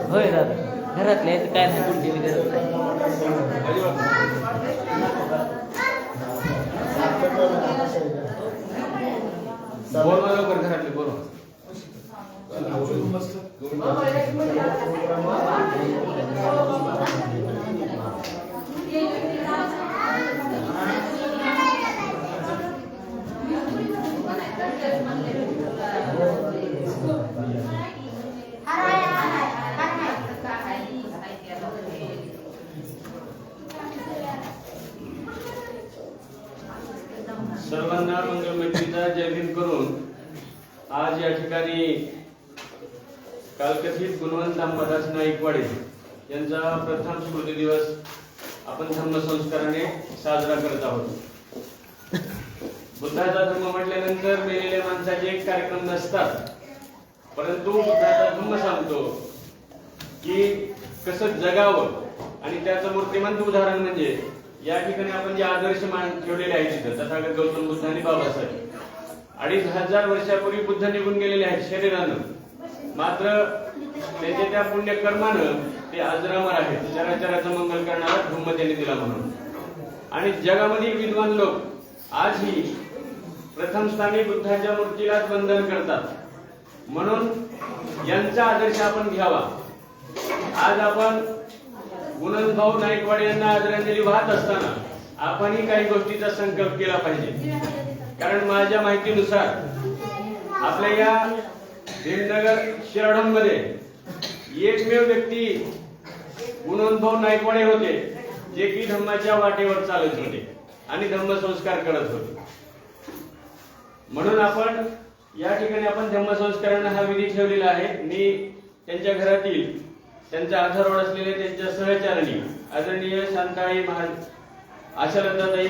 होय दादा घरातले काय नाही कुठली बोल मला लवकर घरातले बोल सर्वांना मंगलमैत्रीचा जय भीम करून आज या ठिकाणी कालकथित गुणवंत अंबादास नाईकवाडे यांचा प्रथम स्मृती दिवस आपण धम्मसंस्काराने साजरा करत आहोत. बुद्धाचा धर्म म्हटल्यानंतर मेलेल्या माणसाचे एक कार्यक्रम नसतात, परंतु बुद्धाचा धम्म सांगतो की कसं जगावं आणि त्याचं मूर्तिमंत उदाहरण म्हणजे या ठिकाणी आपण जे आदर्श मान ठेवलेले आहेत तिथं तथागत गौतम बुद्ध आणि बाबासाहेब 2500 वर्षापूर्वी बुद्ध निघून गेलेले आहेत शरीरानं, मात्र त्यांच्या त्या पुण्य कर्मानं ते अजरामर आहेत. चराचराचं मंगल करणारा धम्म त्यांनी दिला म्हणून. आणि जगामधील विद्वान लोक आजही प्रथम स्थानी बुद्धाच्या मूर्तीलाच वंदन करतात, म्हणून यांचा आदर्श आपण घ्यावा. आज आपण गुणवंत भाऊ नाईकवाडे यांना आदरांजली वाहत असताना आपणही काही गोष्टीचा संकल्प केला पाहिजे. कारण माझ्या माहितीनुसार आपल्या या भीमनगर शिराढोणमध्ये एकमेव व्यक्ती गुणवंत भाऊ नाईकवाडे होते जे की धम्माच्या वाटेवर चालत होते आणि धम्मसंस्कार करत होते. म्हणून आपण या ठिकाणी आपण धम्मसंस्कारांना हा विधी ठेवलेला आहे. मी त्यांच्या घरातील त्यांचा आधारवड असलेले त्यांच्या सहचारणी आदरणीय शांताई आशालताताई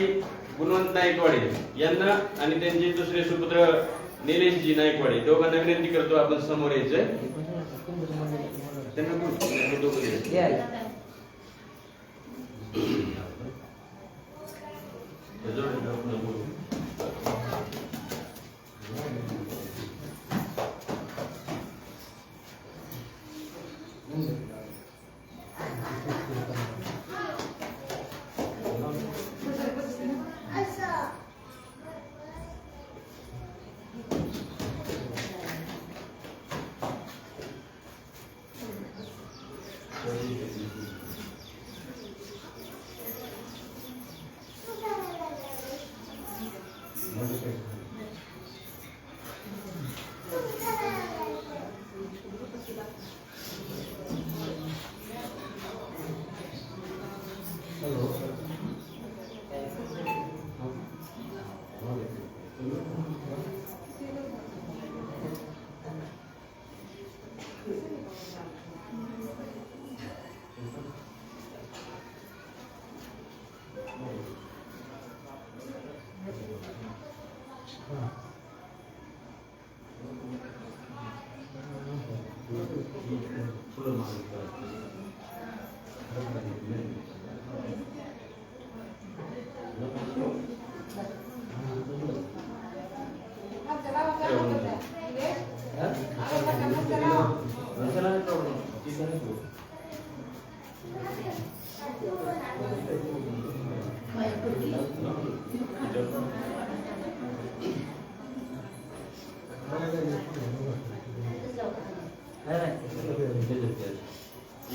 गुणवंत नाईकवाडे यांना आणि त्यांचे दुसरे सुपुत्र निलेशजी नाईकवाडे दोघांना विनंती करतो आपण समोर यायचंय.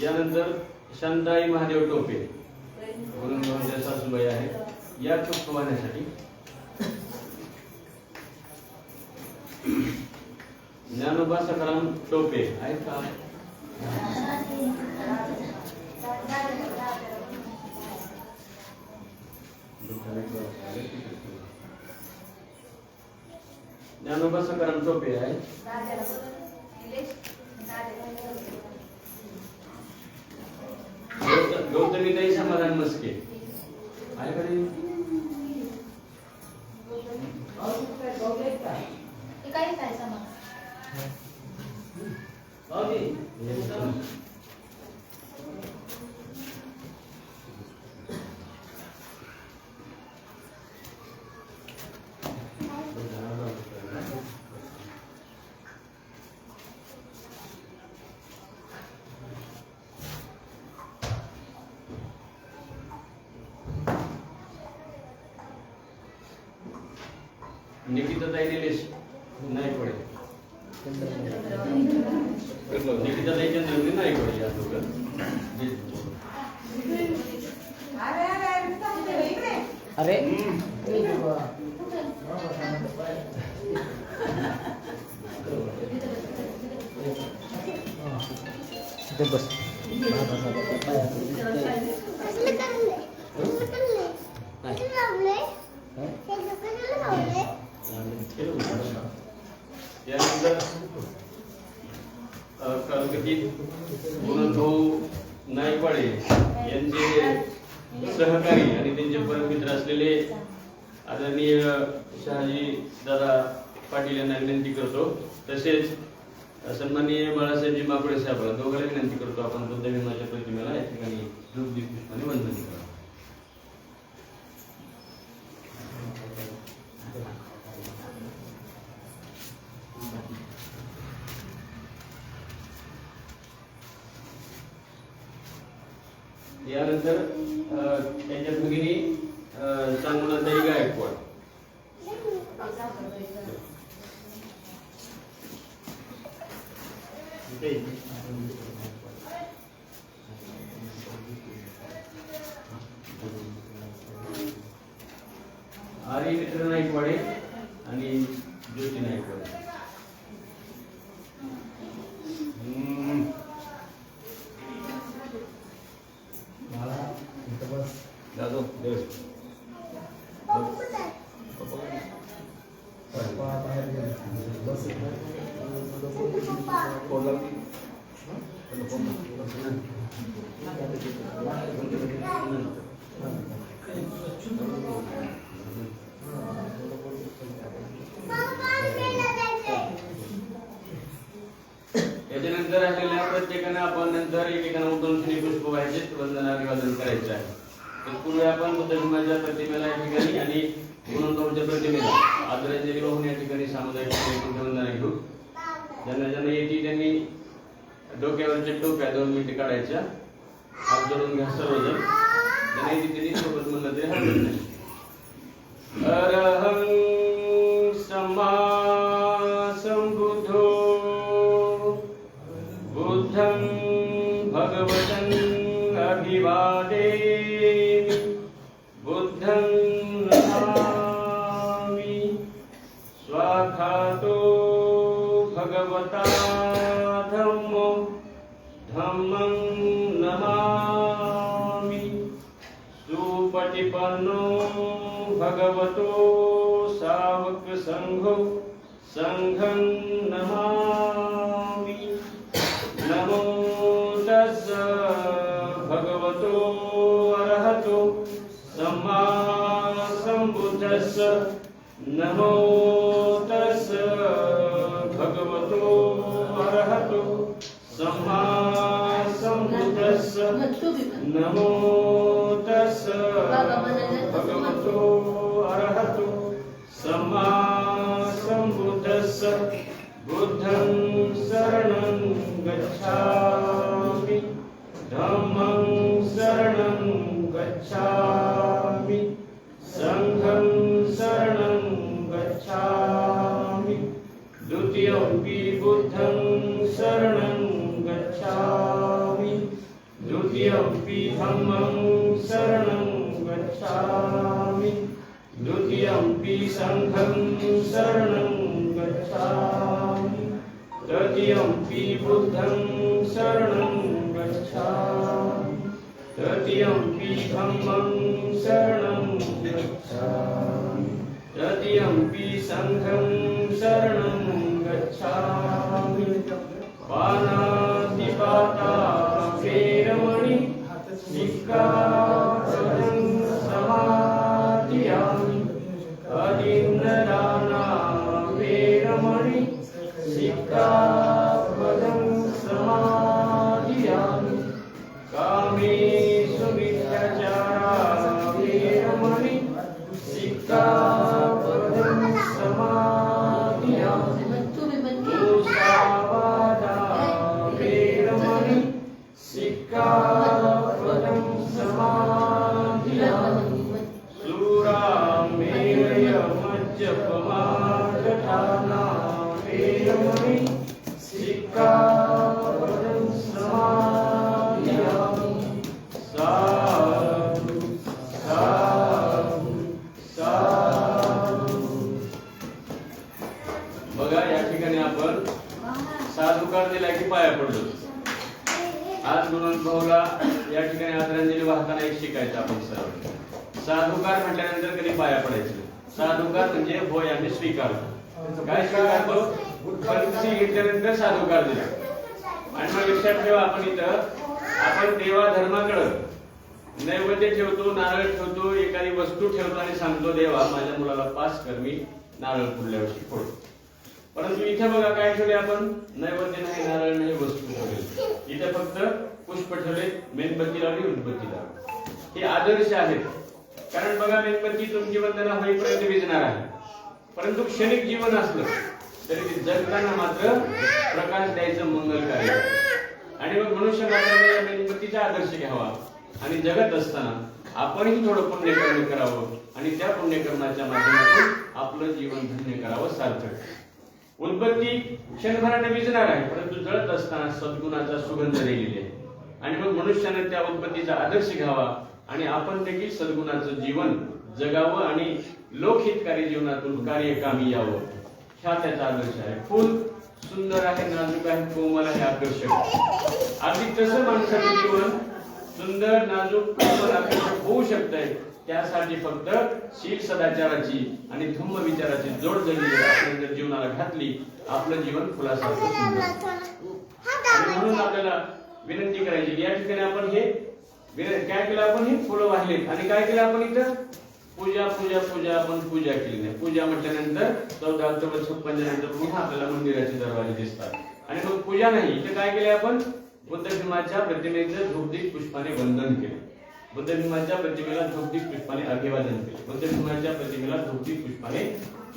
यानंतर शांताई महादेव टोपे म्हणून माझ्या सासूबाई आहेत या चूक पाहण्यासाठी ज्ञानोबा सखाराम टोपे आहेत का? ज्ञानोबा सखाराम टोपे आहे. गौतमीताई समाधान मस्के आहे का नाही? निकिताताई निलेश नाईकवाडे, निकिताताई चंद्रवली नाईकवाडे या दोघं. अरे बस यानंतर कलकत्तीत गुणभाऊ नाईकवाडे यांचे सहकारी आणि त्यांचे परममित्र असलेले आदरणीय शहाजी दादा पाटील यांना विनंती करतो. तसेच सन्माननीय बाळासाहेबजी माकुडे साहेबांना दोघांना विनंती करतो आपण बुद्ध भीमाच्या प्रतिमेला या ठिकाणी धूपदीप पुष्पाने वंदन करा. यानंतर त्यांच्या भगिनी चांगुणाताई गायकवाड, आर्य मित्र नाईकवाडे आणि ज्योती नाईकवाडे. याच्यानंतर राहिलेल्या प्रत्येकाने आपण नंतर एकेकाने उठून पुष्प व्हायचे वंदन अभिवादन करायचे आहे. तत्पूर्वी आपण बुद्ध भीमाच्या प्रतिमेला या ठिकाणी आणि गुणवंतांच्या प्रतिमेला आदरांजली वाहून या ठिकाणी सामुदायिक वंदना घेऊ. ज्यांना ज्यांना येते त्यांनी डोक्यावरच्या टोप्या 2 मिनिटे काढायच्या, हात जोडून घ्या सर्वजण. ज्यांना येते त्यांनी सोबत म्हणलं तरी हरकत नाही. अरहं सम्मा संबुद्धो बुद्धं भगवतं अभिवादेमि बुद्धं नमामि स्वाखातो भगवता धम्मो धम्मं नमामि सुपटिपन्नो भगवतो सावक संघो संघं नमामि नमो तस्स भगवतो अरहतो सम्मा सम्बुद्धस्स नमो तस् भगवतो अरहतो सम्मा सम्बुद्धस्स नमो तस् भगवतो अरहतो सम्मा सम्बुद्धस्स बुद्धं शरणं गच्छामि धम्मं शरणं गच्छामि संघं शरणं गच्छामि द्वितीयंपि बुद्धं शरणं गच्छामि द्वितीयंपि धम्मं शरणं गच्छामि द्वितीयंपि संघं शरणं गच्छामि तृतीयंपि बुद्धं शरणं गच्छामि तृतीयंपि धम्मं शरणं गच्छामि तृतीयंपि संघं शरणं गच्छामि पानातिपाता वेरमणि सिक्खापदं समादियामि अदिन्नदाना वेरमणि सिक्खापदं समादियामि कामेषु मिथ्याचारा वेरमणि सिक्खापदं समादियामि मुसावादा वेरमणि सिक्खापदं समादियामि सुरामेरयमज्जपमादधाना वेरमणि सिक्खापदं समादियामि साधु साधु साधु. बघा या ठिकाणी आपण साधुकार दिला की पाया पडलो. आज गुरुनाथ भाऊला या ठिकाणी आदरांजली वाहताना एक शिकायचं आपण सर्व. साधुकार म्हटल्यानंतर कधी पाया पडायचं. साधुकार म्हणजे होय आम्ही स्वीकारतो. काय स्वीकारतो? पंथी घेतल्यानंतर साधुकार दिला. आणि मग लक्षात ठेवा आपण इथं आपण देवा धर्माकडे नैवेद्य ठेवतो, नारळ ठेवतो, एखादी वस्तू ठेवतो आणि सांगतो देवा माझ्या मुलाला पास कर, मी नारळ पुढल्या वर्षी फोडतो. परंतु इथे बघा काय ठेवले आपण? नैवेद्य नाही, नारळ नाही, वस्तू ठेवले. इथे फक्त पुष्प ठेवले, मेणबत्ती लावली, उदबत्ती लावली. हे आदर्श आहेत. कारण बघा मेणबत्ती तुमची वंदना होईपर्यंत विझणार आहे. परंतु क्षणिक जीवन असलं तरी ते जगताना मात्र प्रकाश द्यायचं मंगल कार्य. आणि मग मनुष्य मात्राने या मेणबत्तीचा आदर्श घ्यावा आणि जगत असताना आपणही थोडं पुण्यकर्म करावं आणि त्या पुण्यकर्माच्या माध्यमातून आपलं जीवन धन्य करावं, सार्थक. उदबत्ती क्षणभराने विझणार आहे, परंतु जळत असताना सद्गुणाचा सुगंध दिलेली आहे. आणि मग मनुष्याने त्या उदबत्तीचा आदर्श घ्यावा आणि आपण देखील सद्गुणाचं जीवन जगावं आणि लोकहितकारी जीवनातून कार्यकामी यावं. हा त्याचा आदर्श आहे. फुल सुंदर आहे, नाजूक आहे, कोमल आहे, आकर्षक. अगदी तसं माणसाचं जीवन सुंदर, नाजूक, कोमल, आकर्षक होऊ शकतंय. त्यासाठी फक्त शील सदाचाराची आणि धम्म विचाराची जोड जडलेली आपण जर जीवनाला घातली, आपलं जीवन फुलासारखं सुंदर. आणि म्हणून आपल्याला विनंती करायची. या ठिकाणी आपण हे काय केलं? आपण हे फुलं वाहिलेत आणि काय केलं आपण इथं? पूजा पूजा पूजा आपण पूजा केली नाही. पूजा म्हटल्यानंतर 14 ऑक्टोबर 56 नंतर पुन्हा आपल्याला मंदिराचे दरवाजे दिसतात. आणि मग पूजा नाही, इथे काय केले आपण? बुद्ध भीमाच्या प्रतिमेचं धूपदीप पुष्पाने वंदन केले. बुद्ध भीमाच्या प्रतिमेला धूपदीप पुष्पाने अभिवादन केले. बुद्ध भीमाच्या प्रतिमेला धूपदीप पुष्पाने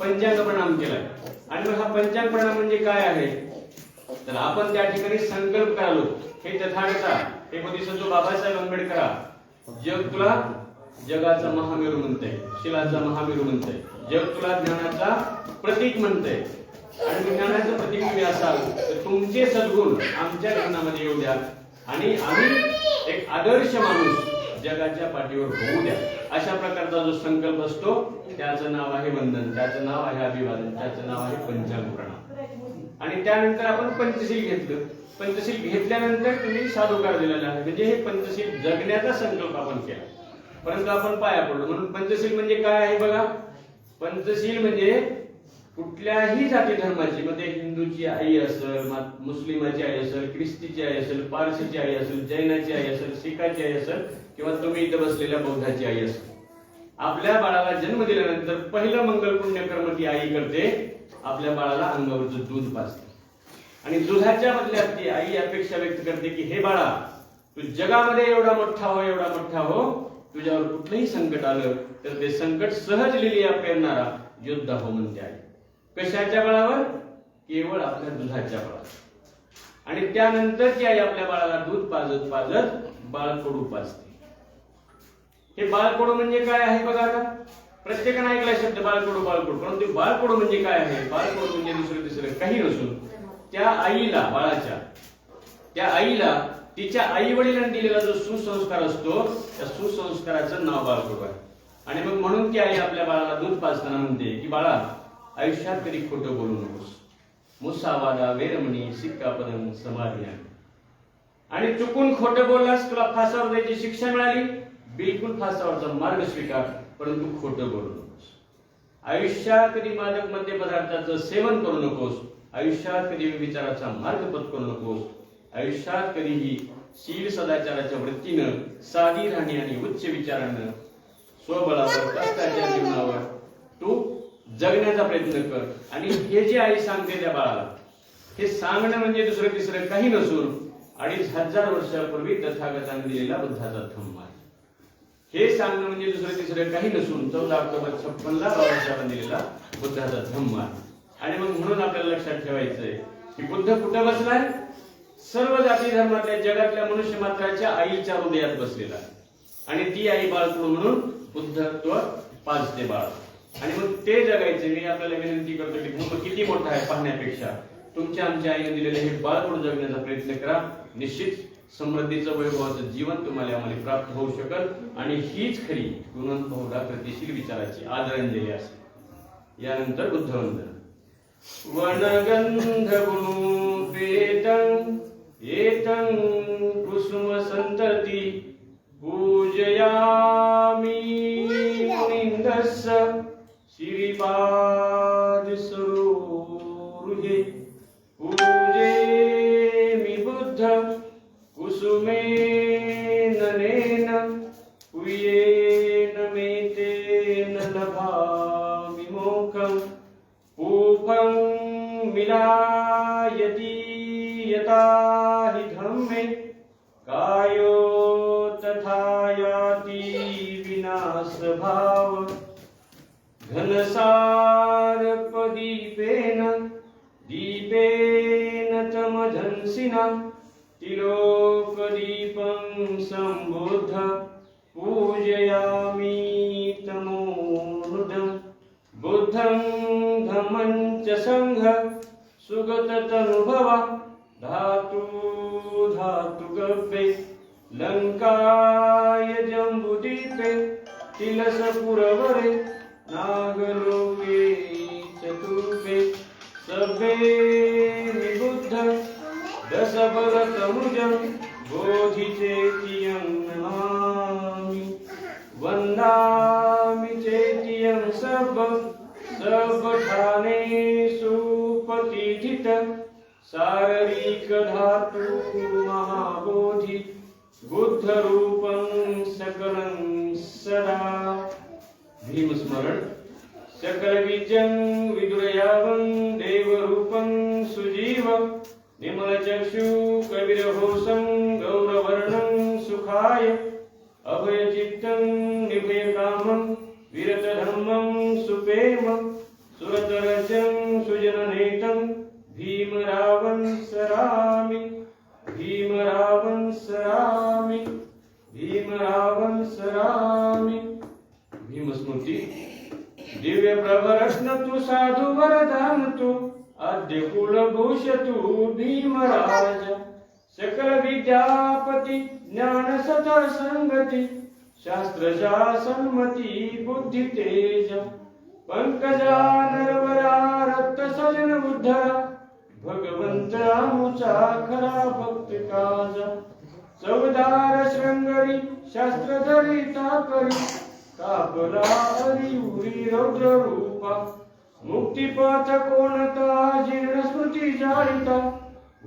पंचांग प्रणाम केलाय. आणि मग हा पंचांग प्रणाम म्हणजे काय आहे? तर आपण त्या ठिकाणी संकल्प करालो. हे तथागता, हे बोधिसत्व बाबासाहेब आंबेडकर जग तुला जगाचा महामेरू म्हणतंय, शिलाचा महामेरू म्हणतंय, जग तुला ज्ञानाचा प्रतीक म्हणतंय. आणि ज्ञानाचं प्रतीक तुम्ही असाल तर तुमचे सद्गुण आमच्या जीवनामध्ये येऊ द्या आणि आम्ही एक आदर्श माणूस जगाच्या पाठीवर होऊ द्या. अशा प्रकारचा जो संकल्प असतो त्याचं नाव आहे वंदन, त्याचं नाव आहे अभिवादन, त्याचं नाव आहे पंचांग प्रणाम. आणि त्यानंतर आपण पंचशील घेतलं. पंचशील घेतल्यानंतर तुम्ही साधुकार दिलेला आहे, म्हणजे हे पंचशील जगण्याचा संकल्प आपण केला. परंतु आपण पाया पडलो. म्हणून पंचशील म्हणजे काय आहे बघा? पंचशील म्हणजे कुठल्याही जाती धर्माची, म्हणजे हिंदूची आई असेल, मुस्लिमाची आई असेल, ख्रिस्तीची आई असेल, पारसीची आई असेल, जैनाची आई असेल, शिखाची आई असेल किंवा तुम्ही इथं बसलेल्या बौद्धाची आई असेल, आपल्या बाळाला जन्म दिल्यानंतर पहिलं मंगल पुण्य कर्म ती आई करते, आपल्या बाळाला अंगावरचं दूध पाजते. आणि दुधाच्या बदल्यात ती आई अपेक्षा व्यक्त करते की हे बाळा, तू जगामध्ये एवढा मोठा हो, एवढा मोठा हो, तुझ्यावर कुठलंही संकट आलं तर ते संकट सहज लिलिया पेरणारा योद्धा हो म्हणते आई. कशाच्या बळावर? केवळ आपल्या दुधाच्या बळावर. आणि त्यानंतर ती आई आपल्या बाळाला दूध पाजत पाजत बाळकडू पाजते. हे बाळकडू म्हणजे काय आहे बघा. आता प्रत्येकाने ऐकला शब्द बाळकडू बाळकडू, परंतु बाळकडू म्हणजे काय आहे? बाळकडू म्हणजे दुसरं तिसरं काही नसून त्या आईला, बाळाच्या त्या आईला तिच्या आई वडिलांनी दिलेला जो सुसंस्कार असतो त्या सुसंस्काराचं नाव बाळकडू आहे. आणि मग म्हणून ती आई आपल्या बाळाला दूध पाजताना म्हणते की बाळा, आयुष्यात कधी खोटं बोलू नकोस. मुसावादा वेरमणी सिक्कापदम समाधी. आणि चुकून खोटं बोललास तुला फासावर जायची शिक्षा मिळाली, बिलकुल फासावरचा मार्ग स्वीकार, परंतु खोटं बोलू नकोस. आयुष्यात कधी मादक मद्य पदार्थाचं सेवन करू नकोस. आयुष्यात कधी विचाराचा मार्ग पत्करू नकोस. आयुष्यात कधीही शील सदाचाराच्या वृत्तीनं साधी राहणी आणि उच्च विचारानं स्वबळावर कष्टाच्या जीवनावर तू जगण्याचा प्रयत्न कर. आणि हे जे आई सांगते त्या बाळाला, हे सांगणं म्हणजे दुसरं तिसरं काही नसून 2500 वर्षापूर्वी तथागतांनी दिलेला बुद्धाचा धम्म आहे. हे सांगणं म्हणजे दुसरं तिसरं काही नसून 14 ऑक्टोबर 56 बाबासाहेबांनी दिलेला बुद्धाचा धम्म आहे. आणि मग म्हणून आपल्याला लक्षात ठेवायचंय की बुद्ध कुठं बसलाय? सर्व जाती धर्मातल्या जगातल्या मनुष्य मात्राच्या आईच्या हृदयात बसलेला आहे. आणि ती आई बाळकडू म्हणून बुद्धत्व पाजते बाळ. आणि मग ते जगायचे. मी आपल्याला विनंती करतो की धर्म किती मोठा आहे पाहण्यापेक्षा तुमच्या आमच्या आईने दिलेले हे बाळकडू जगण्याचा प्रयत्न करा. निश्चित समृद्धीचं वैभवाचं जीवन तुम्हाला आम्हाला प्राप्त होऊ शकल. आणि हीच खरी गुणवंत बहुधा प्रतिशील विचाराची आदरांजली असेल. यानंतर बुद्धवंदना. वनगंध गुणोपेतं एतं कुसुम संतती पूजयामि मुनिन्दस्य श्रीपाद सरोरुहे. पूजेमि बुद्ध कुसुमेन नेन पूयेन मेतेन लभामि मोक्षं. पूपं मिलायति यथा हि धम्मे कायो तथा याति विनाश भाव. घनसार प्रदीपेन दीपेन तमधंसिना तिलोकदीपं संबुद्ध पूजयामि तमोनुदं. बुद्धं धम्मं च संघं सुगततनुभवा धातु धातु गव्ये लंकाय जम्बुदीपे तिलसपुरवरे नागलोके चतुर्भे. सभे निबुद्ध दशबलतमुजं बोधिचेतियं नमामि. वन्दामि चेतियं सर्वठानेषु प्रतिष्ठित शारीरिक धातु महाबोधि बुद्धरूपं सकलं सदा. भीमस्मरण. सकलबीजं विदुरयावं देवरूपं सुजीव. निर्मलचक्षु कविरघोषं गौरवर्णं सुखाय. अभयचित्तं निर्भयकामं विरतधम्मं सुपेम. सुरतरजं सुजननेतं भीमरावं सरामि. भीमरावं सरामि. भीमरावं सरामि. भीमस्मृती. दिव्य प्रभरत्न तु साधु वरदान तु आद्य कुलभूषतु भीमराज. सकल विद्यापति ज्ञान सत संगति शास्त्रजा सन्मति बुद्धि तेज. पंकजा नरवरा रक्त सजन उद्धरा भगवंत आमुचा खरा भक्त काजा. चौदार श्रृंगरी शास्त्रधरी ताकरी कापला हरिउरी रौद्र रूपा. मुक्तिपथ कोणता जीर्ण स्मृती जाळिता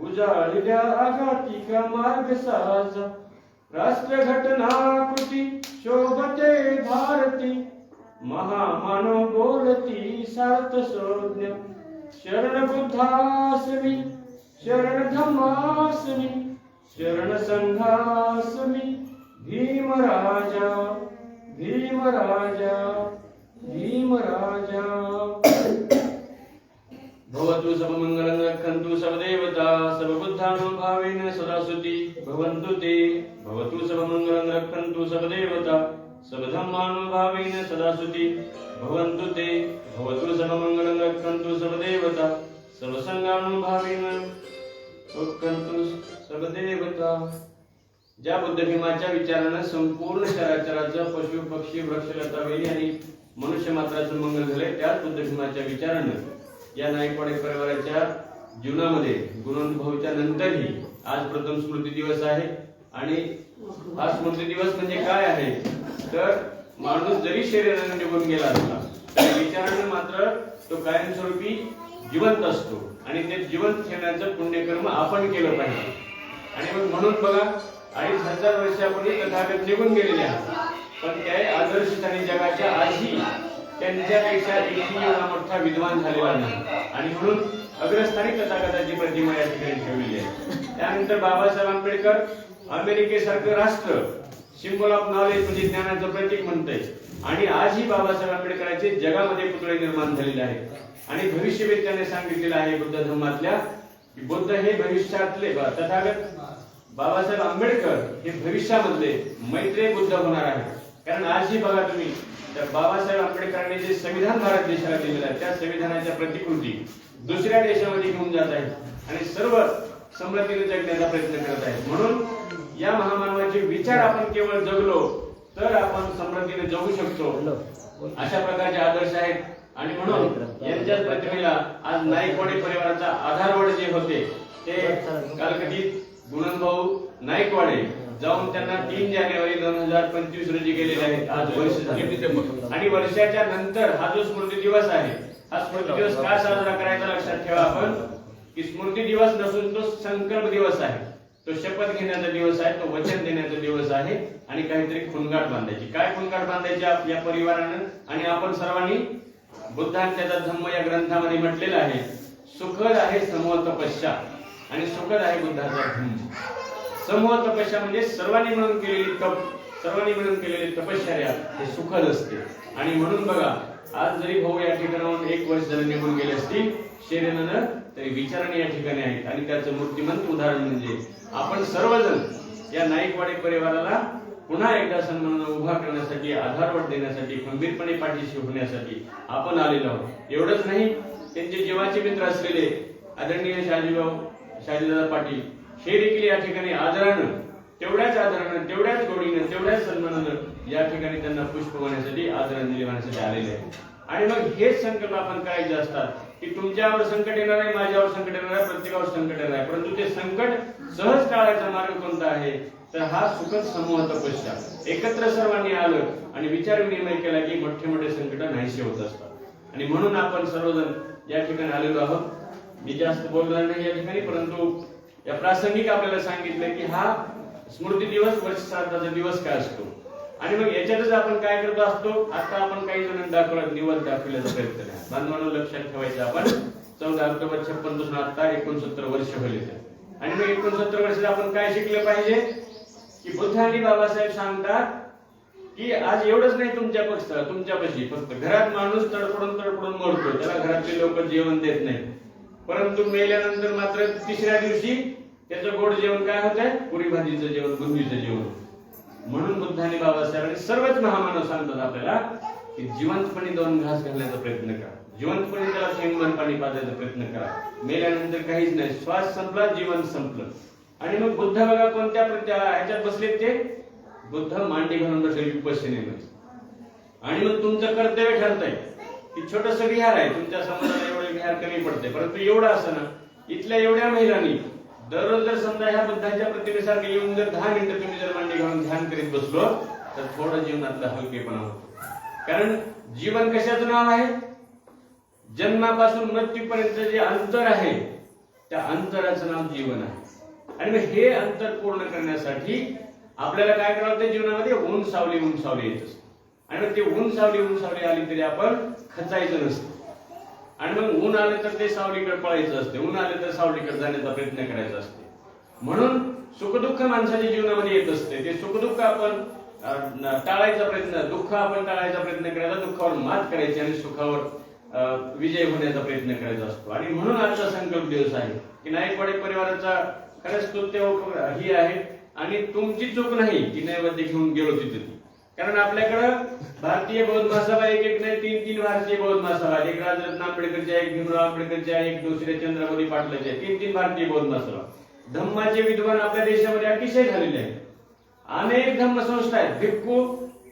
उजाळल्या आघातिका मार्ग साजा. राष्ट्र घटना कृती शोभते भारती महामानव बोलती सार्थ संज्ञ शरण बुद्धास्मी शरण धम्मास्मी शरण संघास्मी भीमराजा भीमराजा भीमराजा भवतु सर्वमंगलं रक्षन्तु सर्वदेवता सर्वबुद्धानुभावेन सदा सुती भवन्तु ते भवतु सर्वमंगलं रक्षन्तु सर्वदेवता सर्वधर्मानुभावेन सदा सुती भवन्तु ते भवतु सर्वमंगलं रक्षन्तु सर्वदेवता सर्वसंगानुभावेन रक्षन्तु सर्वदेवता। ज्या बुद्ध भीमाच्या विचारानं संपूर्ण चराचराचं पशु पक्षी वृक्षलता वेली आणि मनुष्य मात्राचं मंगल झाले, त्याच बुद्ध भीमाच्या विचारानं या नाईकवाडे परिवाराच्या जीवनामध्ये गुणानुभवाच्या नंतरही आज प्रथम स्मृती दिवस आहे। आणि हा स्मृती दिवस म्हणजे काय आहे तर माणूस जरी शरीराने निघून गेला असला तरी विचाराने मात्र तो कायमस्वरूपी जिवंत असतो आणि ते जिवंत ठेवण्याचं पुण्यकर्म आपण केलं पाहिजे। आणि मग म्हणून बघा 2500 वर्षापूर्वी तथागत निघून गेलेले आहेत, पण ते आदर्श आणि जगाच्या आधी त्यांच्यापेक्षा एकही एवढा मोठा विद्वान झालेला नाही आणि म्हणून अग्रस्थानी तथागताची प्रतिमा या ठिकाणी ठेवलेली आहे। त्यानंतर बाबासाहेब आंबेडकर अमेरिकेसारखं राष्ट्र सिम्बॉल ऑफ नॉलेज म्हणजे ज्ञानाचं प्रतीक म्हणतंय आणि आजही बाबासाहेब आंबेडकरांचे जगामध्ये पुतळे निर्माण झालेले आहेत। आणि भविष्यवेध त्याने सांगितलेलं आहे बुद्ध धर्मातल्या की बुद्ध हे भविष्यातले तथागत बाबासाहेब आंबेडकर हे भविष्यामधले मैत्रेय बुद्ध होणार आहे। कारण आजही बघा तुम्ही तर बाबासाहेब आंबेडकरांनी जे संविधान भारत देशाला दिलेलं आहे त्या संविधानाच्या प्रतिकृती दुसऱ्या देशामध्ये घेऊन जात आहेत आणि सर्व समृद्धीने जगण्याचा प्रयत्न करत आहेत। म्हणून या महामानवाचे विचार आपण केवळ जगलो तर आपण समृद्धीने जगू शकतो, अशा प्रकारचे आदर्श आहेत। आणि म्हणून यांच्याच प्रतिमेला आज नाईकवाडे परिवाराचा आधारवड जे होते ते कालकथित गुणनभाऊ नाईकवाडे जाऊन त्यांना 3 जानेवारी 2025 रोजी गेलेले आहेत। आज वर्ष झाले आणि वर्षाच्या नंतर हा जो स्मृती दिवस आहे हा स्मृती दिवस का साजरा करायचा लक्षात ठेवा आपण की स्मृती दिवस नसून तो संकल्प दिवस आहे, तो शपथ घेण्याचा दिवस आहे, तो वचन देण्याचा दिवस आहे आणि काहीतरी खुणगाठ बांधायची। काय खुणगाठ बांधायची या परिवारानं आणि आपण सर्वांनी बुद्धांच्या धम्म या ग्रंथामध्ये म्हटलेलं आहे सुखद आहे समूह तपस्या आणि सुखद आहे बुद्धाचा धम्म। समूह तपस्या म्हणजे सर्वांनी मिळून केलेली तप, सर्वांनी मिळून केलेली तपश्चर्या हे सुखद असते। आणि म्हणून बघा आज जरी भाऊ या ठिकाणाहून 1 वर्ष झाले निघून गेले असतील शरीरानं तरी विचाराने या ठिकाणी आहेत आणि त्याचं मूर्तिमंत उदाहरण म्हणजे आपण सर्वजण या नाईकवाडे परिवाराला पुन्हा एकदा सन्मानाने उभा करण्यासाठी आधारवड देण्यासाठी खंबीरपणे पाठीशी होण्यासाठी आपण आलेलो आहोत। एवढंच नाही त्यांचे जीवाचे मित्र असलेले आदरणीय शहाजीदादा पाटील हे देखील या ठिकाणी आदरानं तेवढ्याच आदरानं तेवढ्याच गोडीनं तेवढ्याच सन्मानानं या ठिकाणी त्यांना पुष्प वाहण्यासाठी आदरांजली वाहण्यासाठी आलेले आहेत। आणि मग हेच संकल्प आपण करायचे असतात की तुमच्यावर संकट येणार आहे, माझ्यावर संकट येणार आहे, प्रत्येकावर संकट येणार आहे, परंतु ते संकट सहज टाळायचा मार्ग कोणता आहे तर हा सुखद समूह तपस्या। एकत्र सर्वांनी आलं आणि विचार विनिमय केला की मोठे मोठे संकट नाहीसे होत असतात। आणि म्हणून आपण सर्वजण या ठिकाणी आलेलो आहोत। मी जास्त बोलणार नाही या ठिकाणी, परंतु या प्रासंगिक आपल्याला सांगितलं की हा स्मृती दिवस वर्ष श्राद्धाचा दिवस काय असतो आणि मग याच्यातच आपण काय करतो असतो। आता आपण काही जण दाखवला निवड दाखवण्याचा प्रयत्न आहे। बांधवांनो लक्षात ठेवायचं आपण 14 ऑक्टोबर 56 पासून आता 69 वर्ष होईल आणि मग 69 वर्षात आपण काय शिकलं पाहिजे की बुद्ध आणि बाबासाहेब सांगतात की आज एवढंच नाही तुमच्या पक्षाला तुमच्यापाशी फक्त घरात माणूस तडफडून मरतो, त्याला घरातले लोक जेवण देत नाही, परंतु मेल्यानंतर मात्र 3ऱ्या दिवशी त्याचं गोड जेवण काय होतंय पुरी भाजीचं जेवण, बुंदीचं जेवण। म्हणून बुद्ध आणि बाबासाहेब आणि सर्वच महामानव सांगतात आपल्याला की जिवंतपणे 2 घास घालण्याचा प्रयत्न करा, जिवंतपणे त्याला थेंबभर पाणी पाजायचा प्रयत्न करा। मेल्यानंतर काहीच नाही, श्वास संपला जीवन संपलं। आणि मग बुद्ध बघा कोणत्या ह्याच्यात बसलेत ते बुद्ध मांडी घालून बसले विपश्यनेमध्ये। आणि मग तुमचं कर्तव्य ठरतंय की छोटस विहार आहे तुमच्या समाजाला एवढे विहार कमी पडते, परंतु एवढं असं ना इथल्या एवढ्या महिलांनी दररोज जर समजा ह्या बुद्धाच्या प्रतिमेसारखे येऊन जर 10 मिनिटं तुम्ही जर मांडी घालून ध्यान करीत बसलो तर थोडं जीवनातला हलकेपणा होतो। कारण जीवन कशाचं नाव आहे जन्मापासून मृत्यूपर्यंत जे अंतर आहे त्या अंतराचं नाव जीवन आहे। आणि मग हे अंतर पूर्ण करण्यासाठी आपल्याला काय करावं ते जीवनामध्ये ऊन सावली येत असते आणि मग ते ऊन सावली आली तरी आपण खचायचं नसतं. आणि मग ऊन आलं तर ते सावलीकडे पळायचं असते, ऊन आलं तर सावलीकडे जाण्याचा प्रयत्न करायचा असते. म्हणून सुखदुःख माणसाच्या जीवनामध्ये येत असते. ते सुखदुःख आपण टाळायचा प्रयत्न, दुःख आपण टाळायचा प्रयत्न करायचा, दुःखावर मात करायची आणि सुखावर विजय होण्याचा प्रयत्न करायचा असतो. आणि म्हणून आजचा संकल्प दिवस आहे की नाईकवाडी परिवाराचा खरंच स्तुत्य ही आहे. आणि तुमची चूक नाही की नैवेद्य घेऊन गेलो तिथे, कारण आपल्याकडं भारतीय बौद्ध महासभा एक नाही, 3 भारतीय बौद्ध महासभा, एक राजरत्न आंबेडकरची आहे, एक भीमराव आंबेडकरची आहे, एक दुसरे चंद्रमौली पाटलाची आहे, 3 भारतीय बौद्ध महासभा. धम्माचे विद्वान आपल्या देशामध्ये अतिशय झालेले आहेत. अनेक धम्म संस्था आहेत.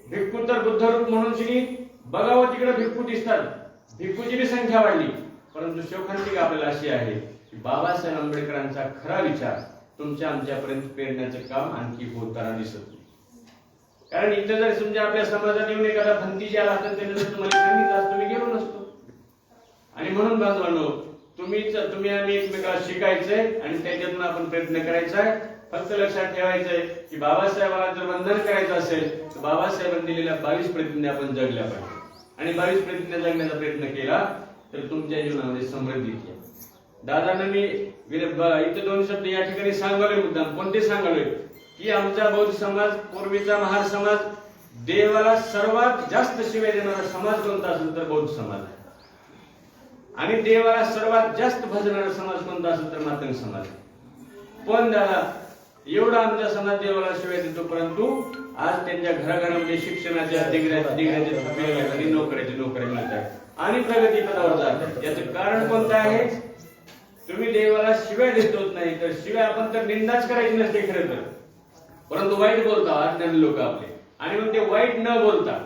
भिक्खू तर बुद्धरूप म्हणून श्री बघावं तिकडे भिक्खू दिसतात, भिक्खूची बी संख्या वाढली. परंतु शोकांतिक आपल्याला अशी आहे की बाबासाहेब आंबेडकरांचा खरा विचार तुमच्या आमच्यापर्यंत पेरण्याचं काम आणखी होताना दिसत नाही. कारण इथं जर समजा आपल्या समाजात येऊन एखादा भंती आला असता त्याने जर तुम्हाला सांगितलं असतं, मी गेलो नसतो. आणि म्हणून बांधवांनो, तुम्ही आम्ही एकमेकाला शिकायचंय आणि त्याच्यातून आपण प्रयत्न करायचा आहे. फक्त लक्षात ठेवायचंय की बाबासाहेबांना जर वंदन करायचं असेल तर बाबासाहेबांनी दिलेल्या 22 प्रतिज्ञा आपण जगल्या पाहिजे. आणि 22 प्रतिज्ञा जगण्याचा प्रयत्न केला तर तुमच्या जीवनामध्ये समृद्धी येते. दादांना मी इथे 2 शब्द या ठिकाणी सांगालोय, मुद्दाम कोणते सांगालोय की आमचा बौद्ध समाज, पूर्वीचा महार समाज, देवाला सर्वात जास्त शिवाय देणारा समाज कोणता असेल तर बौद्ध समाज आहे. आणि देवाला सर्वात जास्त भजणारा समाज कोणता असेल तर मातंग समाज आहे. पण दादा एवढा आमचा समाज देवाला शिवाय देतो, परंतु आज त्यांच्या घराघरामध्ये शिक्षणाच्या डिग्र्याचे नोकऱ्या मिळतात आणि प्रगती पदावर जातात. याचं कारण कोणतं आहे? तुम्ही देवाला शिवाय देतोच नाही, तर शिवाय आपण तर निंदाच करायची नसते खरं तर, परंतु वाईट बोलता अज्ञानी लोक आपले. आणि मग ते वाईट न बोलता